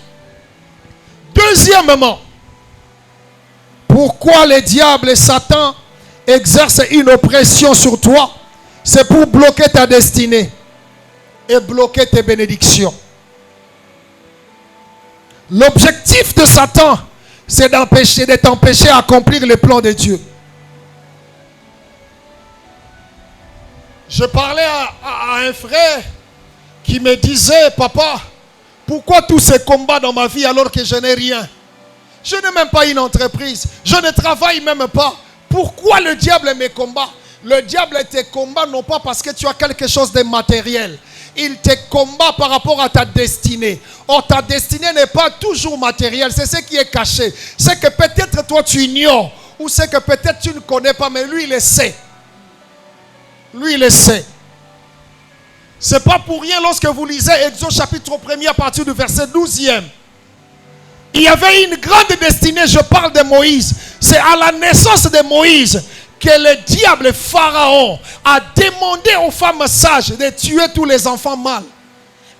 Deuxièmement, pourquoi le diable et Satan exercent une oppression sur toi? C'est pour bloquer ta destinée et bloquer tes bénédictions. L'objectif de Satan, c'est de t'empêcher d'accomplir les plans de Dieu. Je parlais à un frère qui me disait, papa, pourquoi tous ces combats dans ma vie alors que je n'ai rien? Je n'ai même pas une entreprise. Je ne travaille même pas. Pourquoi le diable me combat? Le diable te combat non pas parce que tu as quelque chose de matériel. Il te combat par rapport à ta destinée. Or, ta destinée n'est pas toujours matérielle. C'est ce qui est caché. C'est que peut-être toi tu ignores. Ou c'est que peut-être tu ne connais pas. Mais lui, il le sait. Lui, il le sait. C'est pas pour rien lorsque vous lisez Exode chapitre 1er à partir du verset 12e. Il y avait une grande destinée. Je parle de Moïse. C'est à la naissance de Moïse que le diable Pharaon a demandé aux femmes sages de tuer tous les enfants mâles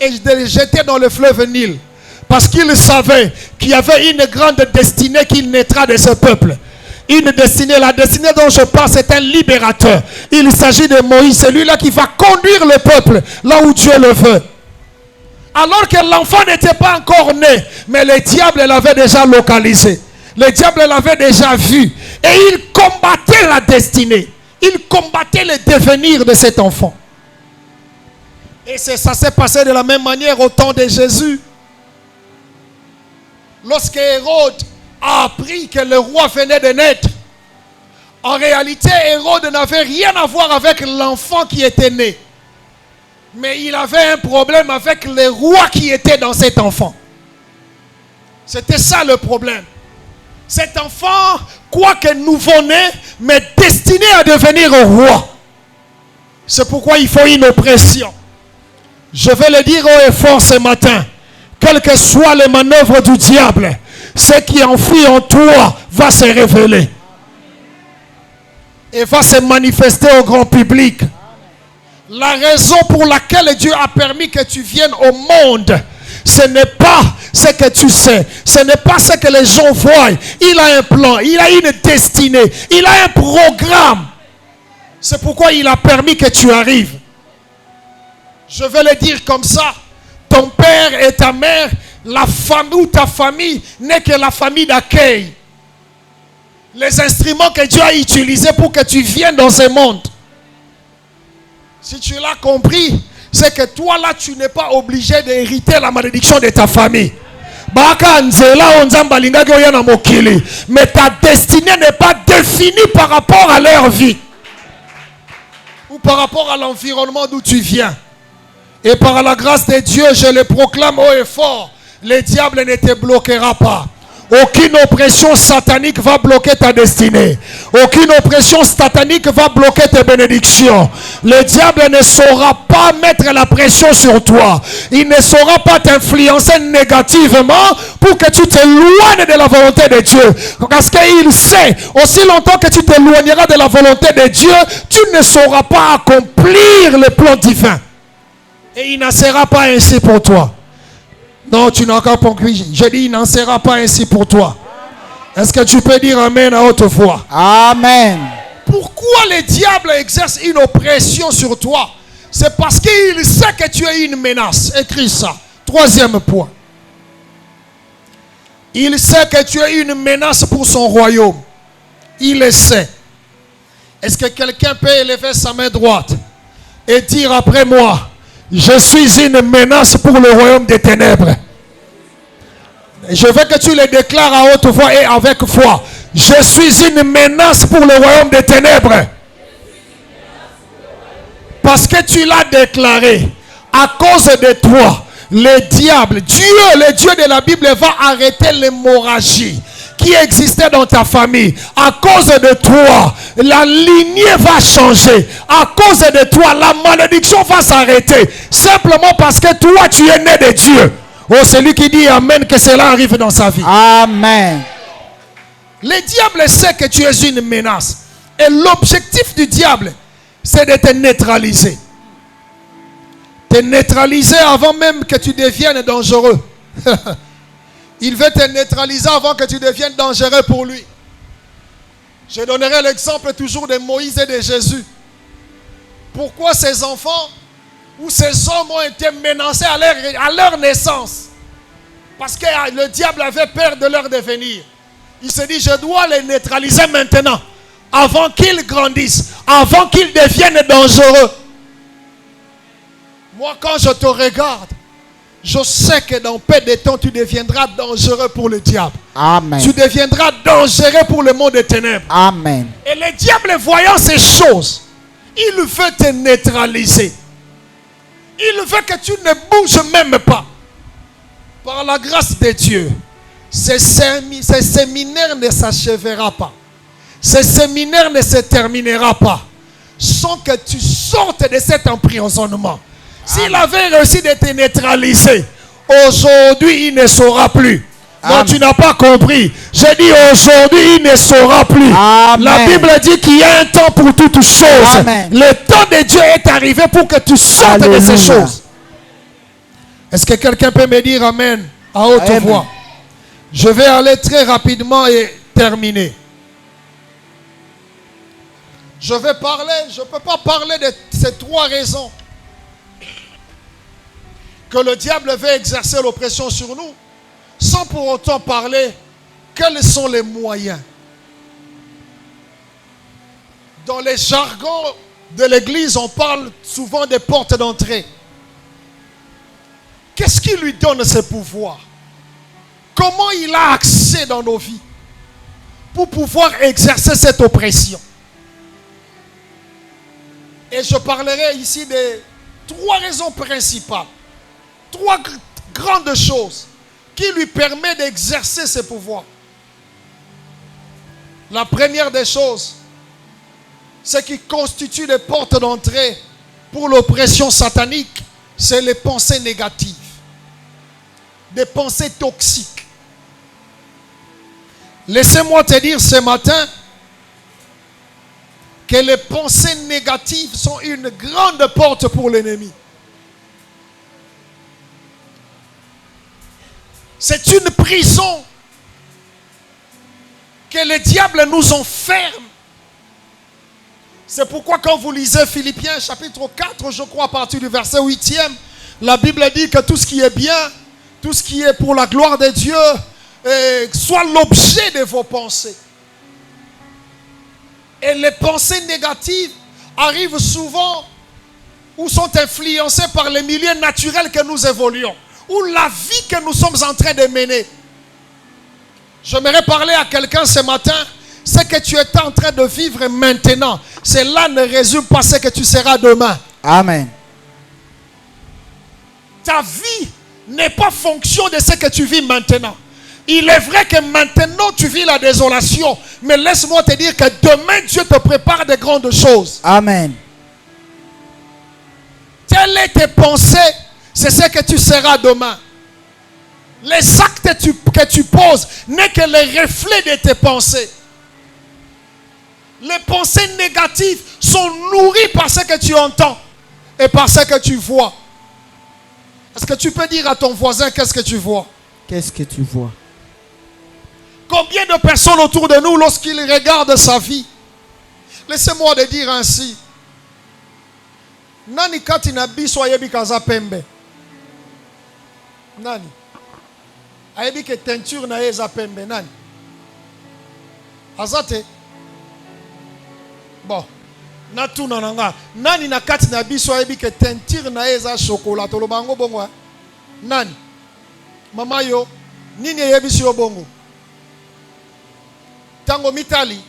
et de les jeter dans le fleuve Nil. Parce qu'il savait qu'il y avait une grande destinée qui naîtra de ce peuple. Une destinée, la destinée dont je parle, c'est un libérateur. Il s'agit de Moïse, celui-là qui va conduire le peuple là où Dieu le veut. Alors que l'enfant n'était pas encore né, mais le diable l'avait déjà localisé. Le diable l'avait déjà vu. Et il combattait la destinée. Il combattait le devenir de cet enfant. Et ça s'est passé de la même manière au temps de Jésus. Lorsque Hérode a appris que le roi venait de naître, en réalité, Hérode n'avait rien à voir avec l'enfant qui était né. Mais il avait un problème avec le roi qui était dans cet enfant. C'était ça le problème. Cet enfant, quoique nouveau-né, mais destiné à devenir un roi. C'est pourquoi il faut une oppression. Je vais le dire haut et fort ce matin. Quelles que soient les manœuvres du diable, ce qui enfuit en toi va se révéler. Et va se manifester au grand public. La raison pour laquelle Dieu a permis que tu viennes au monde, ce n'est pas ce que tu sais, ce n'est pas ce que les gens voient. Il a un plan, il a une destinée, il a un programme. C'est pourquoi il a permis que tu arrives. Je vais le dire comme ça. Ton père et ta mère, la famille ou ta famille n'est que la famille d'accueil. Les instruments que Dieu a utilisés pour que tu viennes dans ce monde. Si tu l'as compris, c'est que toi là, tu n'es pas obligé d'hériter la malédiction de ta famille. Mais ta destinée n'est pas définie par rapport à leur vie. Ou par rapport à l'environnement d'où tu viens. Et par la grâce de Dieu, je le proclame haut et fort. Le diable ne te bloquera pas. Aucune oppression satanique va bloquer ta destinée. Aucune oppression satanique va bloquer tes bénédictions. Le diable ne saura pas mettre la pression sur toi. Il ne saura pas t'influencer négativement pour que tu t'éloignes de la volonté de Dieu. Parce qu'il sait, aussi longtemps que tu t'éloigneras de la volonté de Dieu, tu ne sauras pas accomplir le plan divin. Et il n'en sera pas ainsi pour toi. Non, tu n'as encore pas compris. Je dis, il n'en sera pas ainsi pour toi. Est-ce que tu peux dire Amen à haute voix? Amen. Pourquoi le diable exerce une oppression sur toi? C'est parce qu'il sait que tu es une menace. Écris ça. Troisième point. Il sait que tu es une menace pour son royaume. Il le sait. Est-ce que quelqu'un peut élever sa main droite et dire après moi, je suis une menace pour le royaume des ténèbres? Je veux que tu le déclares à haute voix et avec foi. Je suis une menace pour le royaume des ténèbres. Parce que tu l'as déclaré. À cause de toi, le diable, Dieu, le Dieu de la Bible, va arrêter l'hémorragie qui existait dans ta famille. À cause de toi, la lignée va changer. À cause de toi, la malédiction va s'arrêter. Simplement parce que toi, tu es né de Dieu. Oh, celui qui dit Amen, que cela arrive dans sa vie. Amen. Le diable sait que tu es une menace. Et l'objectif du diable, c'est de te neutraliser. Te neutraliser avant même que tu deviennes dangereux. Il veut te neutraliser avant que tu deviennes dangereux pour lui. Je donnerai l'exemple toujours de Moïse et de Jésus. Pourquoi ces enfants ou ces hommes ont été menacés à leur naissance? Parce que le diable avait peur de leur devenir. Il s'est dit, je dois les neutraliser maintenant, avant qu'ils grandissent, avant qu'ils deviennent dangereux. Moi, quand je te regarde, je sais que dans peu de temps, tu deviendras dangereux pour le diable. Amen. Tu deviendras dangereux pour le monde des ténèbres. Amen. Et le diable, voyant ces choses, il veut te neutraliser. Il veut que tu ne bouges même pas. Par la grâce de Dieu, ce séminaire ne s'achèvera pas. Ce séminaire ne se terminera pas sans que tu sortes de cet emprisonnement. S'il avait réussi de te neutraliser, aujourd'hui il ne saura plus. Non, tu n'as pas compris. J'ai dit aujourd'hui il ne saura plus. Amen. La Bible dit qu'il y a un temps pour toutes choses. Amen. Le temps de Dieu est arrivé pour que tu sortes de ces choses. Est-ce que quelqu'un peut me dire Amen à haute voix? Je vais aller très rapidement et terminer. Je ne peux pas parler de ces trois raisons que le diable veut exercer l'oppression sur nous, sans pour autant parler quels sont les moyens. Dans les jargons de l'église, on parle souvent des portes d'entrée. Qu'est-ce qui lui donne ce pouvoir? Comment il a accès dans nos vies pour pouvoir exercer cette oppression? Et je parlerai ici de trois raisons principales. Trois grandes choses qui lui permet d'exercer ses pouvoirs. La première des choses, ce qui constitue les portes d'entrée pour l'oppression satanique, c'est les pensées négatives, des pensées toxiques. Laissez-moi te dire ce matin que les pensées négatives sont une grande porte pour l'ennemi. C'est une prison que le diable nous enferme. C'est pourquoi quand vous lisez Philippiens chapitre 4, je crois à partir du verset 8e, la Bible dit que tout ce qui est bien, tout ce qui est pour la gloire de Dieu, soit l'objet de vos pensées. Et les pensées négatives arrivent souvent ou sont influencées par les milieux naturels que nous évoluons, ou la vie que nous sommes en train de mener. J'aimerais parler à quelqu'un ce matin. Ce que tu es en train de vivre maintenant, cela ne résume pas ce que tu seras demain. Amen. Ta vie n'est pas fonction de ce que tu vis maintenant. Il est vrai que maintenant tu vis la désolation, mais laisse-moi te dire que demain Dieu te prépare de grandes choses. Amen. Telles sont tes pensées, c'est ce que tu seras demain. Les actes que tu poses n'est que le reflet de tes pensées. Les pensées négatives sont nourries par ce que tu entends et par ce que tu vois. Est-ce que tu peux dire à ton voisin qu'est-ce que tu vois? Qu'est-ce que tu vois? Combien de personnes autour de nous, lorsqu'ils regardent sa vie, laissez-moi de dire ainsi, nani kati na biso ayebi kaza pembe? Nani? Ayebi ke teinture na ye za pembe? Nani? Azate? Bon, natuna nanga. Nani na kati na biso ayebi ke teinture na ye za chocolat? Tolobango bongo? Nani? Mama yo, nini ayebi si yo bongo? Tango mitali,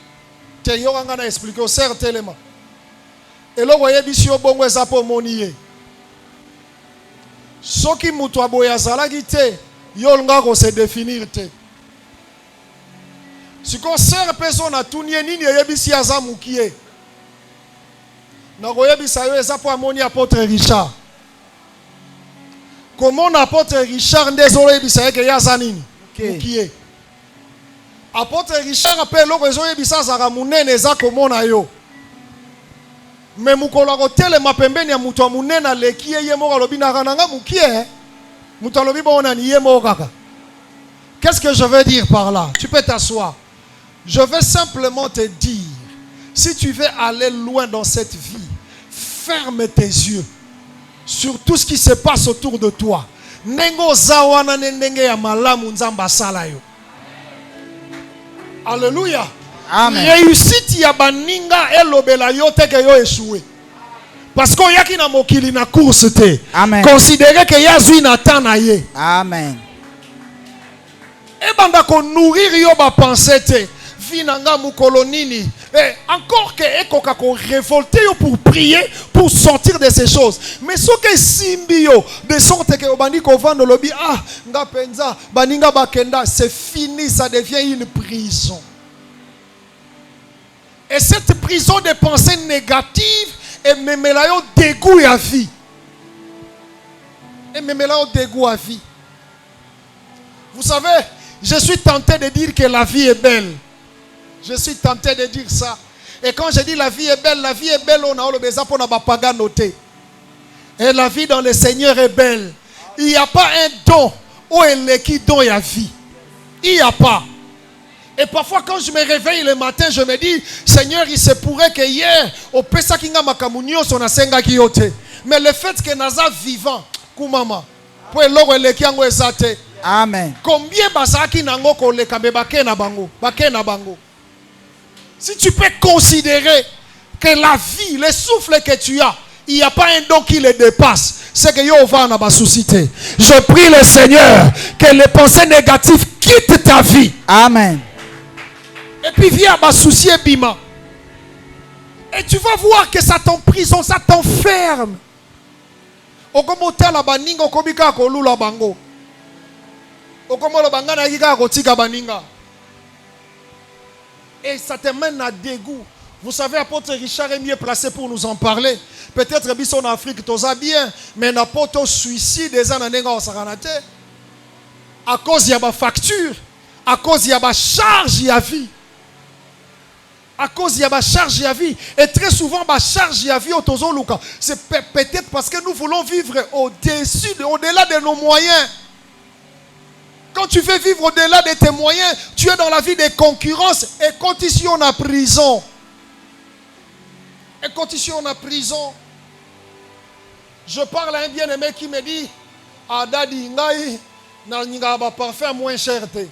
te yo nga na expliquer au ser telema. Eloko ayebi si yo bongo eza po moni ye. Soki mutu aboya zalaki te, yo nga ko se définir te. Siko ser peso na tunye nini ayebi si aza mukie. Na koyebisa yo eza po amoni apôtre Richard. Comment apôtre Richard ndezolo yebisa yeke yaza nini? Mukie. Apôtre Richard appelle loko ezo yebisa zaka munene eza komona yo. Mais mukolo ko telema pembeni ya mutu wa munene leki ye moko alobi na kananga mukie. Mutu alobi bona ni ye moko kaka. Qu'est-ce que je veux dire par là? Tu peux t'asseoir. Je veux simplement te dire, si tu veux aller loin dans cette vie, ferme tes yeux sur tout ce qui se passe autour de toi. Nengo zawana nenge ya malamu nzamba sala yo. Alléluia. Amen. Réussite ya baninga elobela yo te ke yo échoué. Parce qu'on yaki na mokili na course te. Amen. Considérez que yazui na tana ye. Amen. Et banda ko nourrir yo ba pensée te. Vinanga mukolo nini. Et encore que ekoka ko révolter yo pour prier, pour sortir de ces choses. Mais ce que simbi yo de sorte que obandi ko vendre lobi nga penza baninga bakenda, c'est fini, ça devient une prison. Et cette prison de pensées négatives et memela yo dégoût à vie. Et memela yo dégoût à vie. Vous savez, je suis tenté de dire que la vie est belle. Je suis tenté de dire ça. Et quand je dis la vie est belle, on a le besoin pour na bapaga noté. Et la vie dans le Seigneur est belle. Il n'y a pas un don où elle est qui don la vie. Il n'y a pas. Et parfois quand je me réveille le matin, je me dis, Seigneur, il se pourrait que hier, au pesa kinga makamunyo son asenga kiyote. Mais le fait que naza vivant, kumama, pour l'or elle qui ango ezate. Amen. Combien basaki nango koleka me bakena bango. Si tu peux considérer que la vie, le souffle que tu as, il n'y a pas un don qui le dépasse, c'est que yo va na ba suscité. Je prie le Seigneur que les pensées négatives quittent ta vie. Amen. Et puis viens à soucier bima. Et tu vas voir que ça t'emprisonne, ça t'enferme. Et ça te mène à dégoût. Vous savez, apôtre Richard est mieux placé pour nous en parler. Peut-être que en Afrique, tout ça bien, mais n'importe suicide des années à cause de la facture, à cause de la charge à vie. À cause de la charge à vie. Et très souvent, la charge à vie, c'est peut-être parce que nous voulons vivre au-dessus, au-delà de nos moyens. Quand tu veux vivre au-delà de tes moyens, tu es dans la vie de concurrence et condition en prison. Et condition en prison. Je parle à un bien-aimé qui me dit, Adadi, ngai, na ba parfum moins cher te.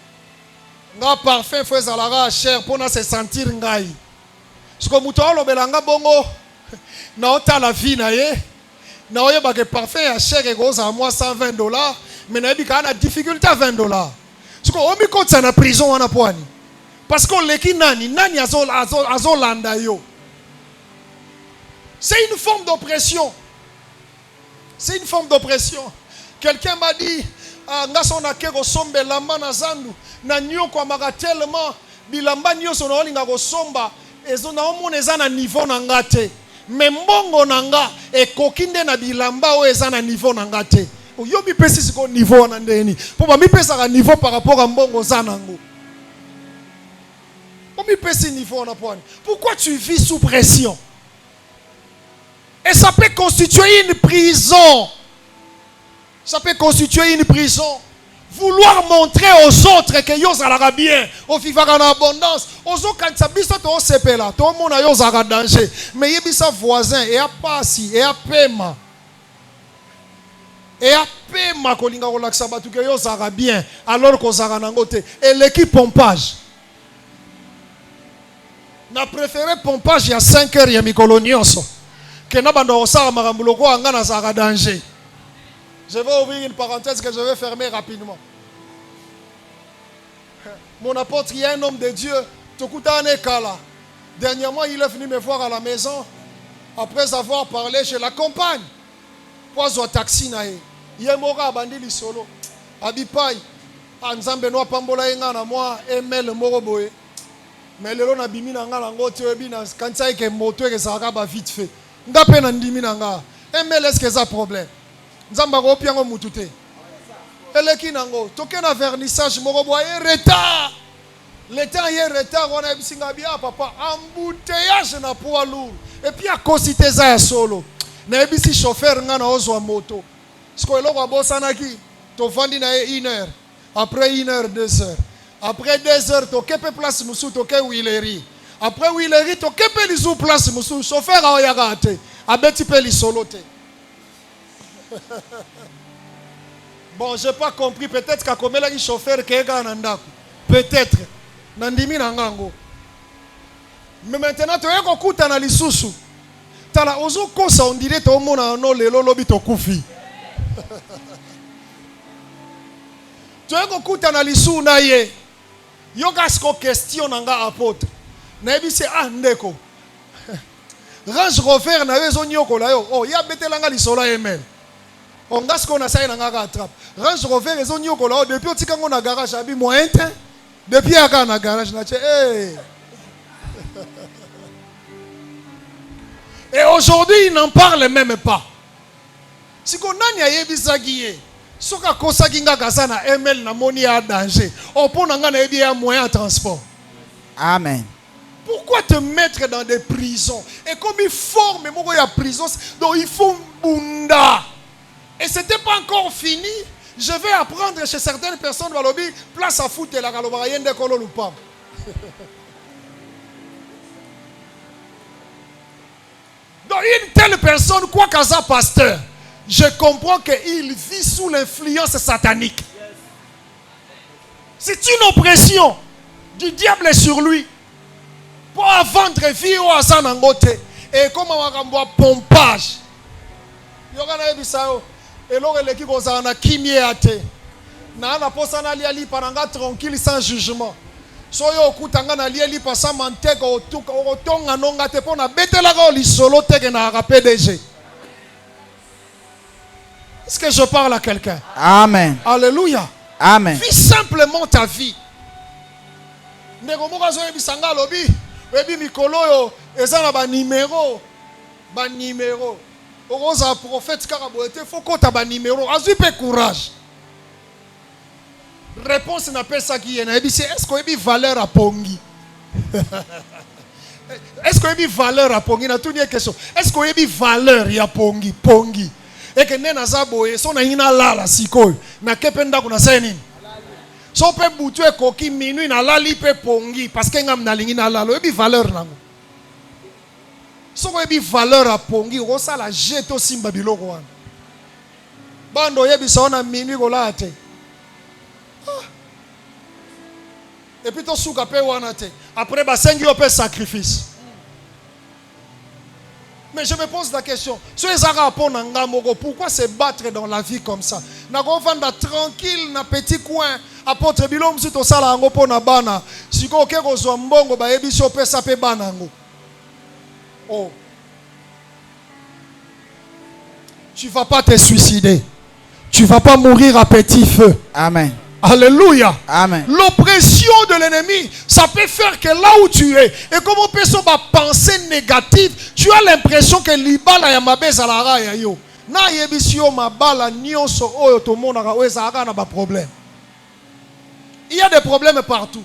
Nga parfum faut zalara cher pour se sentir ngai. Ce que muto lo belanga bongo na ota la vie na ye. Na oye ba que parfum a cher et gros à moi $120, mais na bika na difficulté à $20. Ce que omi ko tsana prison wana poani. Parce qu'on leki nani azolanda yo. C'est une forme d'oppression. C'est une forme d'oppression. Quelqu'un m'a dit, Ngasona kego sombe lamba na zandu, na nyoko amaka tellement, bilamba nyoso na olinga ko somba, ezo na omona eza na niveau na ngate. Mais mbongo na nga, ekokinde na bilamba o eza na niveau na ngate. Yo mi pesi siko niveau na ndeni. Po ba mi pesa ka niveau par rapport à mbongo zanango. Po mi pesi niveau na poani. Pourquoi tu vis sous pression? Et ça peut constituer une prison. Ça peut constituer une prison. Vouloir montrer aux autres que yo zalaka bien, au vivaka en abondance. Ozo kanisa biso to sepela, to mona yo zalaka danger. Mais yebisa voisin et a pasi et a pema. Et a pema kolinga ko laksa batu ke yo zalaka bien alors ko zalaka nango te. Et l'équipe pompage. Na préféré pompage il y a 5 heures ya mikolo nyonso. Que na bando osala makambo ko anga na zalaka danger. Je vais ouvrir une parenthèse que je vais fermer rapidement. Mon apôtre, il y a un homme de Dieu, Tokutane Kala. Dernièrement, il est venu me voir à la maison. Après avoir parlé, je l'accompagne. Poiso taxi nae. Il est mort à Bandili solo. Abipai. Anzambe noa pambola enga na moi ML moroboe. Mais le long a bimi na nga lango tebi na kansa ke moto ke saka ba vite fait. Nga pe na ndimi na nga. ML est-ce que ça problème? Nzamba ko piango mutute. Eleki nango, toke na vernissage moko boye retard. Le temps hier retard on a bisinga bien papa, embouteillage na poids lourd. Et puis à cosité za solo. Na bisi chauffeur nga na ozwa moto. Sko eloko abosana ki, to vandi na 1 heure. Après 1 heure 2 heures. Après 2 heures toke pe place musu toke Willery. Après Willery toke pe lizu place musu chauffeur a oyaka te. Abeti pe li solo te. Bon, je n'ai pas compris. Peut-être qu'à comme là, il chauffeur qui est gana. Peut-être. Nandimi nangango. Mais maintenant, tu es un coup dans les sous. Tu as ozo kosa on dirait tout le monde a no le lolobi to kufi. Tu es un coup dans les sous na ye. Yoga sko question nanga apôtre. Na ebi se ndeko. Range Rover na wezo nyoko la yo. Oh, ya betelanga li sola emel. On a ce qu'on a ça dans la attrape. Range Rover les on yoko là depuis petit quand on a garage abi moyen depuis à quand on a garage na Et aujourd'hui ils n'en parlent même pas. Si qu'on a nya yebisa giye. Soka kosa kinga kasana ML na moni a danger. On peut nga na yebi un moyen de transport. Amen. Pourquoi te mettre dans des prisons? Et comme il forme moko ya prison donc il faut bunda. Et ce n'était pas encore fini. Je vais apprendre chez certaines personnes dans le lobby, place à foutre la galobarienne de Kololupam. Donc une telle personne, quoi qu'à ça, pasteur, je comprends qu'il vit sous l'influence satanique. C'est une oppression du diable sur lui. Pour vendre vie au Hassan Angote. Et comme on va pompage. Il y aura un bisao. Et là, l'équipe a kimie ate. Na na posa na liali paranga tranquille sans jugement. Soyo okutanga na liali pasa manteka otuka otonga nonga te pona betela ko li solo teke na PDG. Est-ce que je parle à quelqu'un? Amen. Alléluia. Amen. Vis simplement ta vie. Negomoka zo ebisanga lobi, ebi mikolo yo ezana ba numéro. Ba numéro. Oza prophète karaboete faut kota ba numéro. Azui pe courage. Réponse n'a pas ça qui est. Est-ce qu'on a une valeur à Pongi? Est-ce qu'on a une valeur à Pongi? Na tout une question. Est-ce qu'on a une valeur à Pongi? Pongi. Et que nena zaboye son na ina lala sikoy. Na kependa kuna seni. So pe butu e koki minui na lali pe Pongi parce que ngam na lingi na lalo. E bi valeur nango. So ko e bi valeur à Pongi, o sa la jette au simba biloko wana. Bando yebi sa ona minui ko la te. Et puis, tu après, tu as sacrifice. Mais je me pose la question. Pourquoi se battre dans la vie comme ça? Na vanda tranquille, na petit coin. Apôtre Bilom, si tu as la ango na bana. Si tu as mbongo, ba ebi so pesa pe banango. Oh. Tu ne vas pas te suicider. Tu ne vas pas mourir à petit feu. Amen. Alléluia. Amen. L'oppression de l'ennemi, ça peut faire que là où tu es, et comme on peut se penser négative, tu as l'impression que l'ibala ya mabeza la raya yo. Na yebisio mabala nyonso oyo to mona ka weza na ba problème. Il y a des problèmes partout.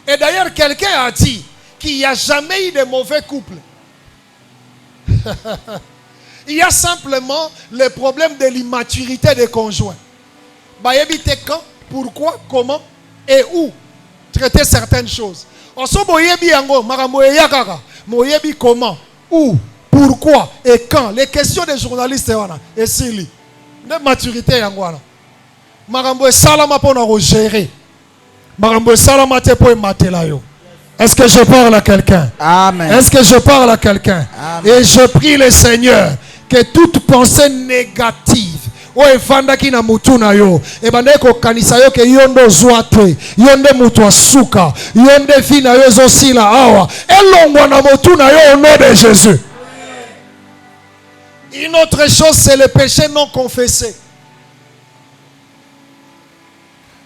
Et d'ailleurs, quelqu'un a dit qu'il n'y a jamais eu de mauvais couple. Il y a simplement le problème de l'immaturité des conjoints. Ba yebite quand, pourquoi, comment et où traiter certaines choses. On se moyebi yango, maramoye yakaka, moyebi comment, où, pourquoi et quand. Les questions des journalistes wana et sili. De maturité yango wana. Marambo salama pour nous gérer. Marambo salama te pour matela yo. Est-ce que je parle à quelqu'un? Amen. Est-ce que je parle à quelqu'un? Et je prie le Seigneur que toute pensée négative o evandaki na mutu na yo ebanda ko kanisa yo ke yondo zwate yonde mutu asuka yonde vi na yo ezosila awa elongwa na mutu na yo au nom de Jésus. Une autre chose, c'est le péché non confessé.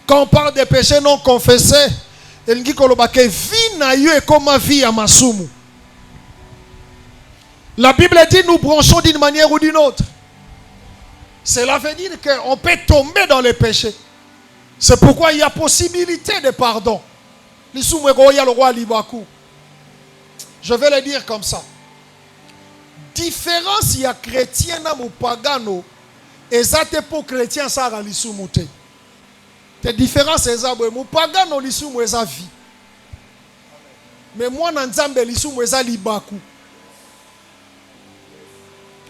Quand on parle de péché non confessé, il dit que vie na yo et comme vie à masumu. La Bible dit nous branchons d'une manière ou d'une autre. Cela veut dire qu'on peut tomber dans le péché. C'est pourquoi il y a possibilité de pardon. Je vais le dire comme ça. Différence, il y a chrétien ou pagano. Et ça, c'est pour chrétien, ça a l'issumute. La différence, c'est ça. Mon pagano, l'issumu, c'est vie. Mais moi, n'ensemble, l'issumu, c'est libaku.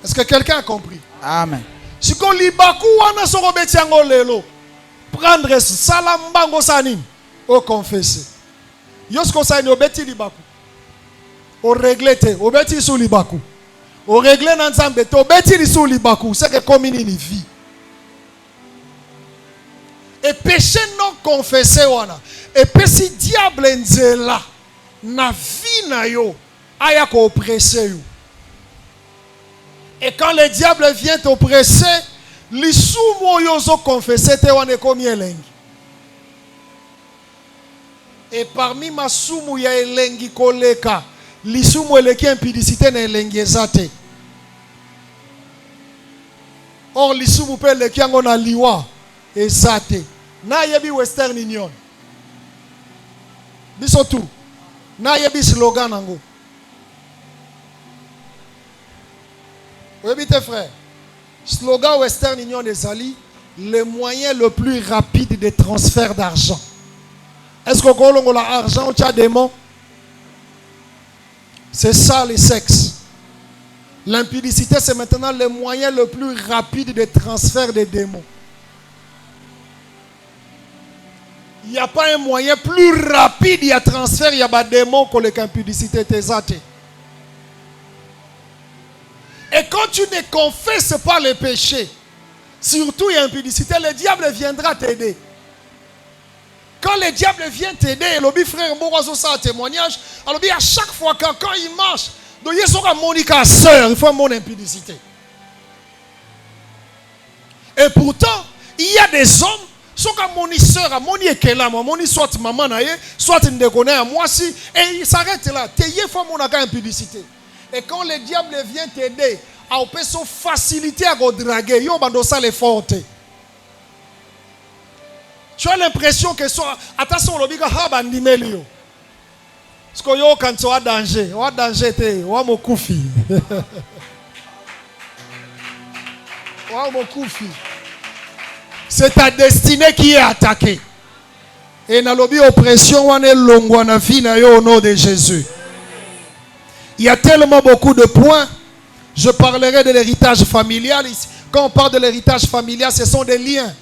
Est-ce que quelqu'un a compris? Amen. Si on libaku wana soko betiango lelo prendre salambango sanim o confesser yosko sani obeti libaku o reglete obeti sou libaku o regle na nzambe to obeti li sou libaku c'est que comme ni vie et péché non confessé wana et puis si diable nzela na vie na yo aya ko oppresser yo. Et quand le diable vient t'oppresser, l'issoumo yozo confessé te wane komi elengi. Et parmi ma soumu ya elengi koleka, l'issoumo eleki impudicité na elengi ezate. Or l'issoumo pe eleki yango na liwa ezate. Na yebi Western Union. Biso tout. Na yebi slogan nango. Oui, tes frères. Slogan Western Union des Ali, le moyen le plus rapide de transfert d'argent. Est-ce qu'on a l'argent ou tu as des mots? C'est ça le sexe. L'impudicité, c'est maintenant le moyen le plus rapide de transfert des démons. Il n'y a pas un moyen plus rapide de transfert, il y a des démons que l'impudicité tes athées. Et quand tu ne confesses pas les péchés, surtout l'impudicité, le diable viendra t'aider. Quand le diable vient t'aider, le frère Mborazo ça un témoignage, alors à chaque fois quand il marche, donc il sera Monica sœur, il faut mon impudicité. Et pourtant, il y a des hommes, Soka moni sœur, moni ekela, moni soit maman na ye, soit ndekone à moi si, et il s'arrête là. T'ayez fois mon impudicité. Et quand le diable vient t'aider, à opérer son facilité à go draguer, yo bando ça les fortes. Tu as l'impression que soit attention le biga ha bandimeli yo. Parce que yo quand tu as danger te, wa mokufi. Wa mokufi. C'est ta destinée qui est attaquée. Et na lobi oppression wane longwa na vie na yo au nom de Jésus. Il y a tellement beaucoup de points. Je parlerai de l'héritage familial. Quand on parle de l'héritage familial, ce sont des liens.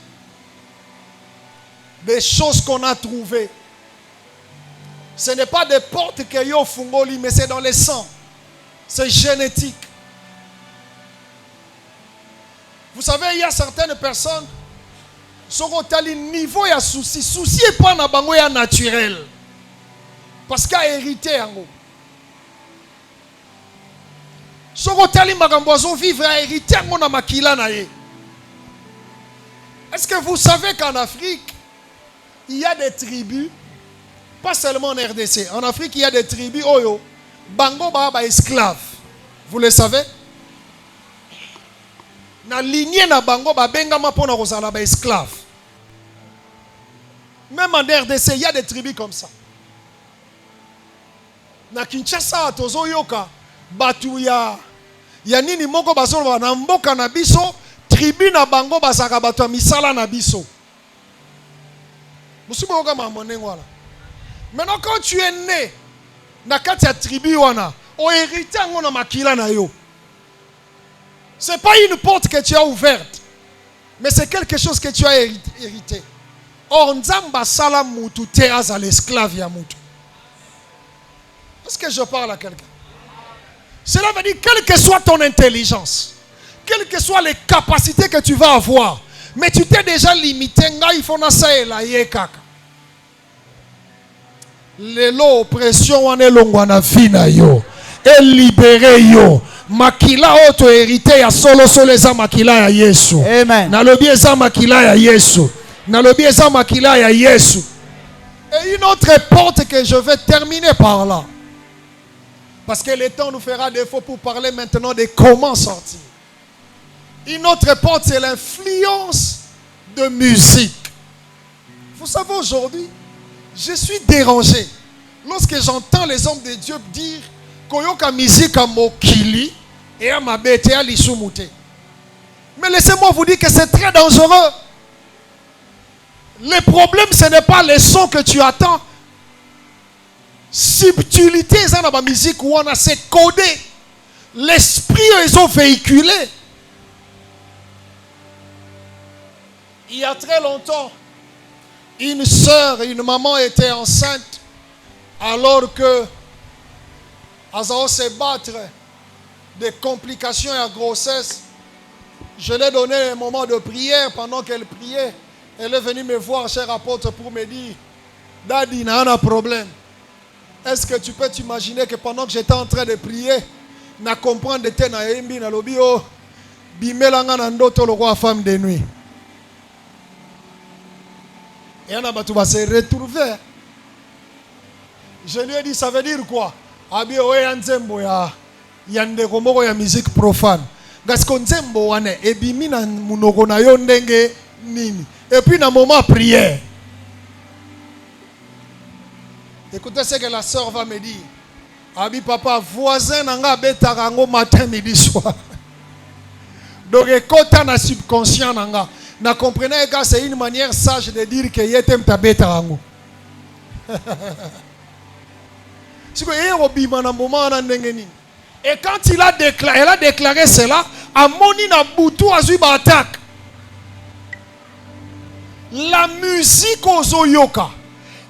Des choses qu'on a trouvées. Ce n'est pas des portes que yo fungoli, mais c'est dans le sang. C'est génétique. Vous savez, il y a certaines personnes sont au niveau ya souci. Souci n'est pas na bango ya naturel. Parce qu'il y a hérité en gros. Sokotali magambozo vivre à hériter mon amakila na ye. Est-ce que vous savez qu'en Afrique, il y a des tribus, pas seulement en RDC, en Afrique, il y a des tribus, oyo, bango ba esclaves. Vous le savez? Na lignée na bango ba bengama pona kozala ba esclaves. Même en RDC, il y a des tribus comme ça. Na Kinshasa, tozo yoka. Batu ya nini moko basolo na mboka na biso tribu na bango basaka batu misala na biso. Musubo oka mamonengo wala. Maintenant quand tu es né na kati ya tribu wana, o hérité ngo na makila na yo. C'est pas une porte que tu as ouverte, mais c'est quelque chose que tu as hérité. Or nzamba sala mutu te aza l'esclave ya mutu. Est-ce que je parle à quelqu'un? Cela veut dire, quelle que soit ton intelligence, quelles que soient les capacités que tu vas avoir, mais tu t'es déjà limité. Il faut Lelo oppression wane longwana fina yo. Et libérer yo. Makila auto hérité ya solo eza makila ya Yesu. Amen. Nalobi eza makila ya Yesu. Nalobi eza makila ya Yesu. Et une autre porte que je vais terminer par là. Parce que le temps nous fera défaut pour parler maintenant de comment sortir. Une autre porte, c'est l'influence de musique. Vous savez, aujourd'hui, je suis dérangé lorsque j'entends les hommes de Dieu dire Koyoka musique à Mokili et à Mabete à Lissumute. Mais laissez-moi vous dire que c'est très dangereux. Le problème, ce n'est pas les sons que tu attends. Subtilité dans la musique où on a c'est codé. L'esprit ils ont véhiculé. Il y a très longtemps, une sœur et une maman étaient enceintes alors que elles ont se battre des complications à grossesse. Je lui ai donné un moment de prière pendant qu'elle priait. Elle est venue me voir, cher apôtre, pour me dire Daddy, n'a pas de problème. Est-ce que tu peux t'imaginer que pendant que j'étais en train de prier, na comprendre de te na yembi na lobi o bimelanga na ndoto le roi femme de nuit. Et on a battu va se retrouver. Je lui ai dit ça veut dire quoi? Abi oye nzembo ya ndeko moko ya musique profane. Gasko nzembo wane ebimi na munoko na yo ndenge nini. Et puis na moment prière. Écoutez ce que la sœur va me dire. Abi papa, voisin nanga betarango matin, midi, soir. Donc écoutez na subconscient nanga. Na comprenez que c'est une manière sage de dire que yetem ta betarango. Et quand elle a déclaré cela, Amoni na butu azuba attaque. La musique aux yoka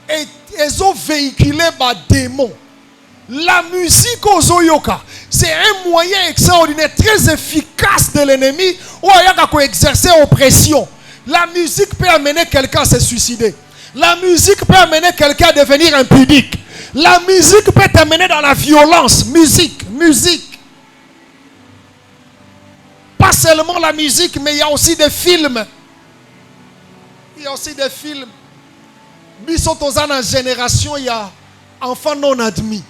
et ils ont véhiculé par démons. La musique aux oyoka, c'est un moyen extraordinaire, très efficace de l'ennemi où il y a exercer oppression. La musique peut amener quelqu'un à se suicider. La musique peut amener quelqu'un à devenir impudique. La musique peut t'amener dans la violence. Musique. Pas seulement la musique, mais il y a aussi des films. Il y a aussi des films. Ils sont dans une génération, il y a enfants non admis.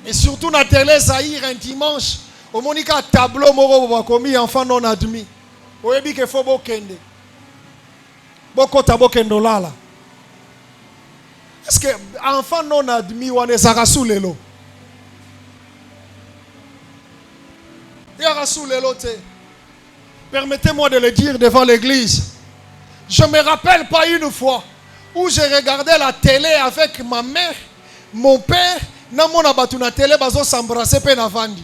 Et surtout dans la télé, Zahir, un dimanche, au Monica tableau, moro commis enfants non admis. Vous voyez qu'il faut beaucoup kende. Beaucoup tabo kendo là. Est-ce que enfants non admis, on est sous les lots? Permettez-moi de le dire devant l'église. Je ne me rappelle pas une fois où j'ai regardé la télé avec ma mère, mon père, na mon abatu na télé bazo s'embrasser pe na vandi.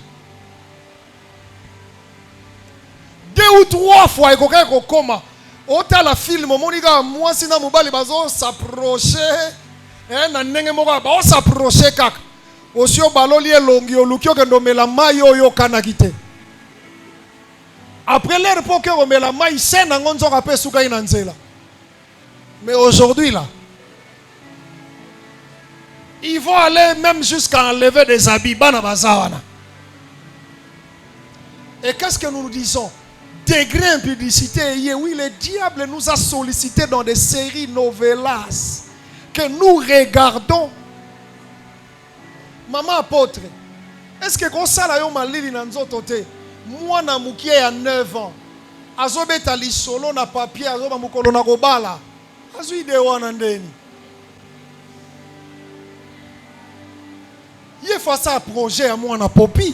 2 ou 3 fois il ko koma. Ota la film monika moi sina mobali bazo s'approcher na ndenge moko ba s'approcher kaka. Osio baloli elongi olukio kendo mela mayo yo kana kite. Après l'heure pour que on la maille scène en gonzo rapé souka inanzela. Mais aujourd'hui là, ils vont aller même jusqu'à enlever des habits bana bazawana. Et qu'est-ce que nous disons? Degré impudicité, oui, le diable nous a sollicité dans des séries novelas que nous regardons. Maman apôtre, est-ce que quand ça la yo malili nanzoto te? Moi na mukie ya 9 ans. Azobeta li solo na papier azoba mukolo na kobala. Azui de wana ndeni. Ye face à projet à moi na popi.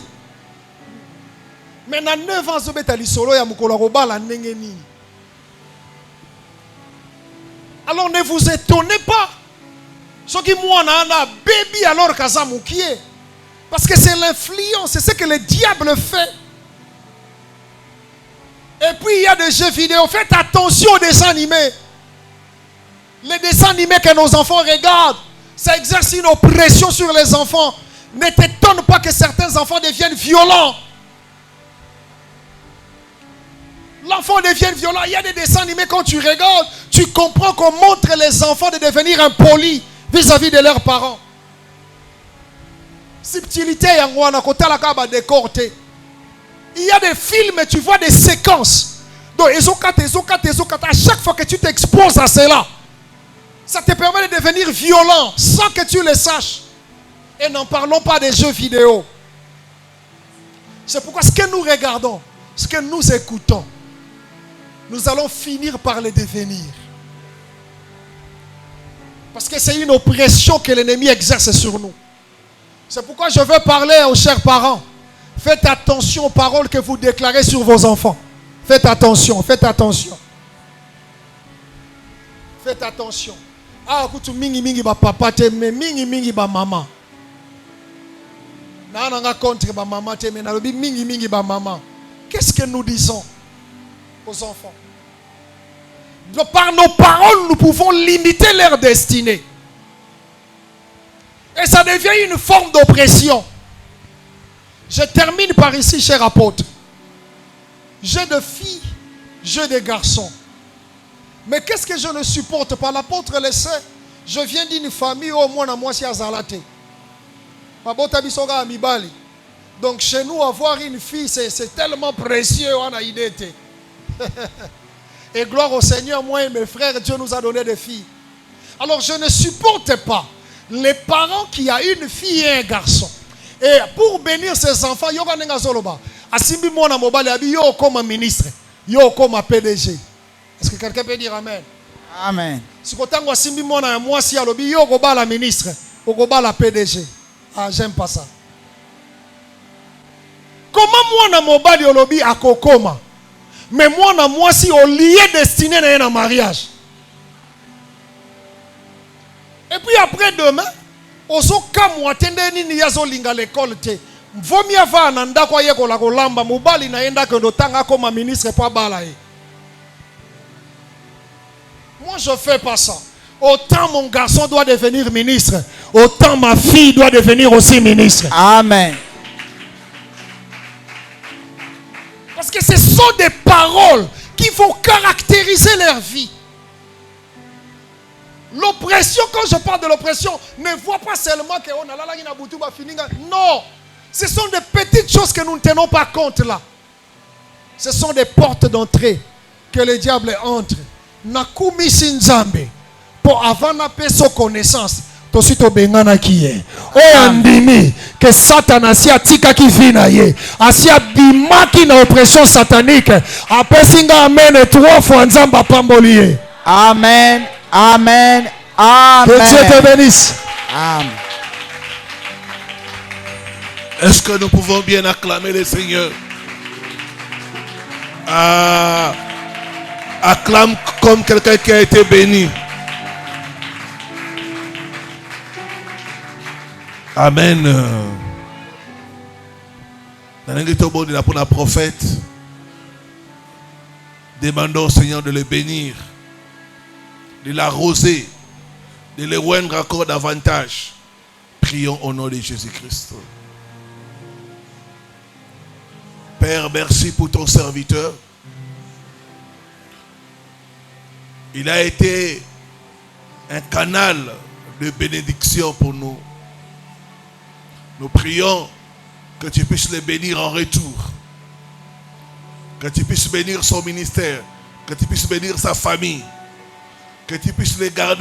Mais na 9 ans azobeta li solo ya mukolo na kobala ndenge nini. Alors ne vous étonnez pas. Ce qui moi na baby alors kaza mukie. Parce que c'est l'influence, c'est ce que le diable fait. Et puis il y a des jeux vidéo. Faites attention aux dessins animés. Les dessins animés que nos enfants regardent, ça exerce une oppression sur les enfants. Ne t'étonne pas que certains enfants deviennent violents. L'enfant devient violent. Il y a des dessins animés, quand tu regardes, tu comprends qu'on montre les enfants de devenir impolis vis-à-vis de leurs parents. Subtilité, il y a des films, tu vois des séquences. Donc, à chaque fois que tu t'exposes à cela, ça te permet de devenir violent sans que tu le saches. Et n'en parlons pas des jeux vidéo. C'est pourquoi ce que nous regardons, ce que nous écoutons, nous allons finir par le devenir. Parce que c'est une oppression que l'ennemi exerce sur nous. C'est pourquoi je veux parler aux chers parents. Faites attention aux paroles que vous déclarez sur vos enfants. Faites attention, faites attention. Faites attention. Ah, écoute, mingi ba papa te, mais mingi ba maman. Na contre ba maman te, mais na mingi ba maman. Qu'est-ce que nous disons aux enfants? Par nos paroles, nous pouvons limiter leur destinée. Et ça devient une forme d'oppression. Je termine par ici, cher apôtre. J'ai de filles, j'ai des garçons. Mais qu'est-ce que je ne supporte pas? L'apôtre le sait. Je viens d'une famille au moins à moi si azalate. Donc chez nous, avoir une fille, c'est tellement précieux. On a idée. Et gloire au Seigneur, moi et mes frères, Dieu nous a donné des filles. Alors je ne supporte pas les parents qui ont une fille et un garçon. Et pour bénir ses enfants, yo kanenga zoloba. Asimbi mwana mobali abi yo comme ministre, yo comme PDG. Est-ce que quelqu'un peut dire amen? Amen. Si kotango asimbi mwana moi si alobi yo ko bala ministre, ko bala PDG. Ah, j'aime pas ça. Comment mwana mobali olobi akokoma? Mais mwana moi si au lié destiné na un mariage. Et puis après demain, ozo kamu atende nini yazo linga l'école te. Vomi ava nanda kwa yeko la kolamba mobali na enda que tanga comme ministre pas balaye. Moi je fais pas ça. Autant mon garçon doit devenir ministre, autant ma fille doit devenir aussi ministre. Amen. Parce que ce sont des paroles qui vont caractériser leur vie. L'oppression, quand je parle de l'oppression, ne vois pas seulement que on a la na butu ba fininga. Non, ce sont des petites choses que nous ne tenons pas compte là. Ce sont des portes d'entrée que le diable entre. Nakumisi nzambe. Pour avant na peso connaissance. Tosi to bengana kiye. oyo andimi que Satan asi atikaki vi na ye asi abimaki na oppression satanique apesi nga amen 3 fois nzambe apamboli ye. Amen. Amen. Que Dieu te Amen. bénisse. Amen. Est-ce que nous pouvons bien acclamer le Seigneur? Acclame comme quelqu'un qui a été béni. Amen. Pour la prophète, demandons au Seigneur de le bénir, de l'arroser, de le rendre encore davantage. Prions au nom de Jésus-Christ. Père, merci pour ton serviteur. Il a été un canal de bénédiction pour nous. Nous prions que tu puisses le bénir en retour. Que tu puisses bénir son ministère. Que tu puisses bénir sa famille. Que tu puisses le garder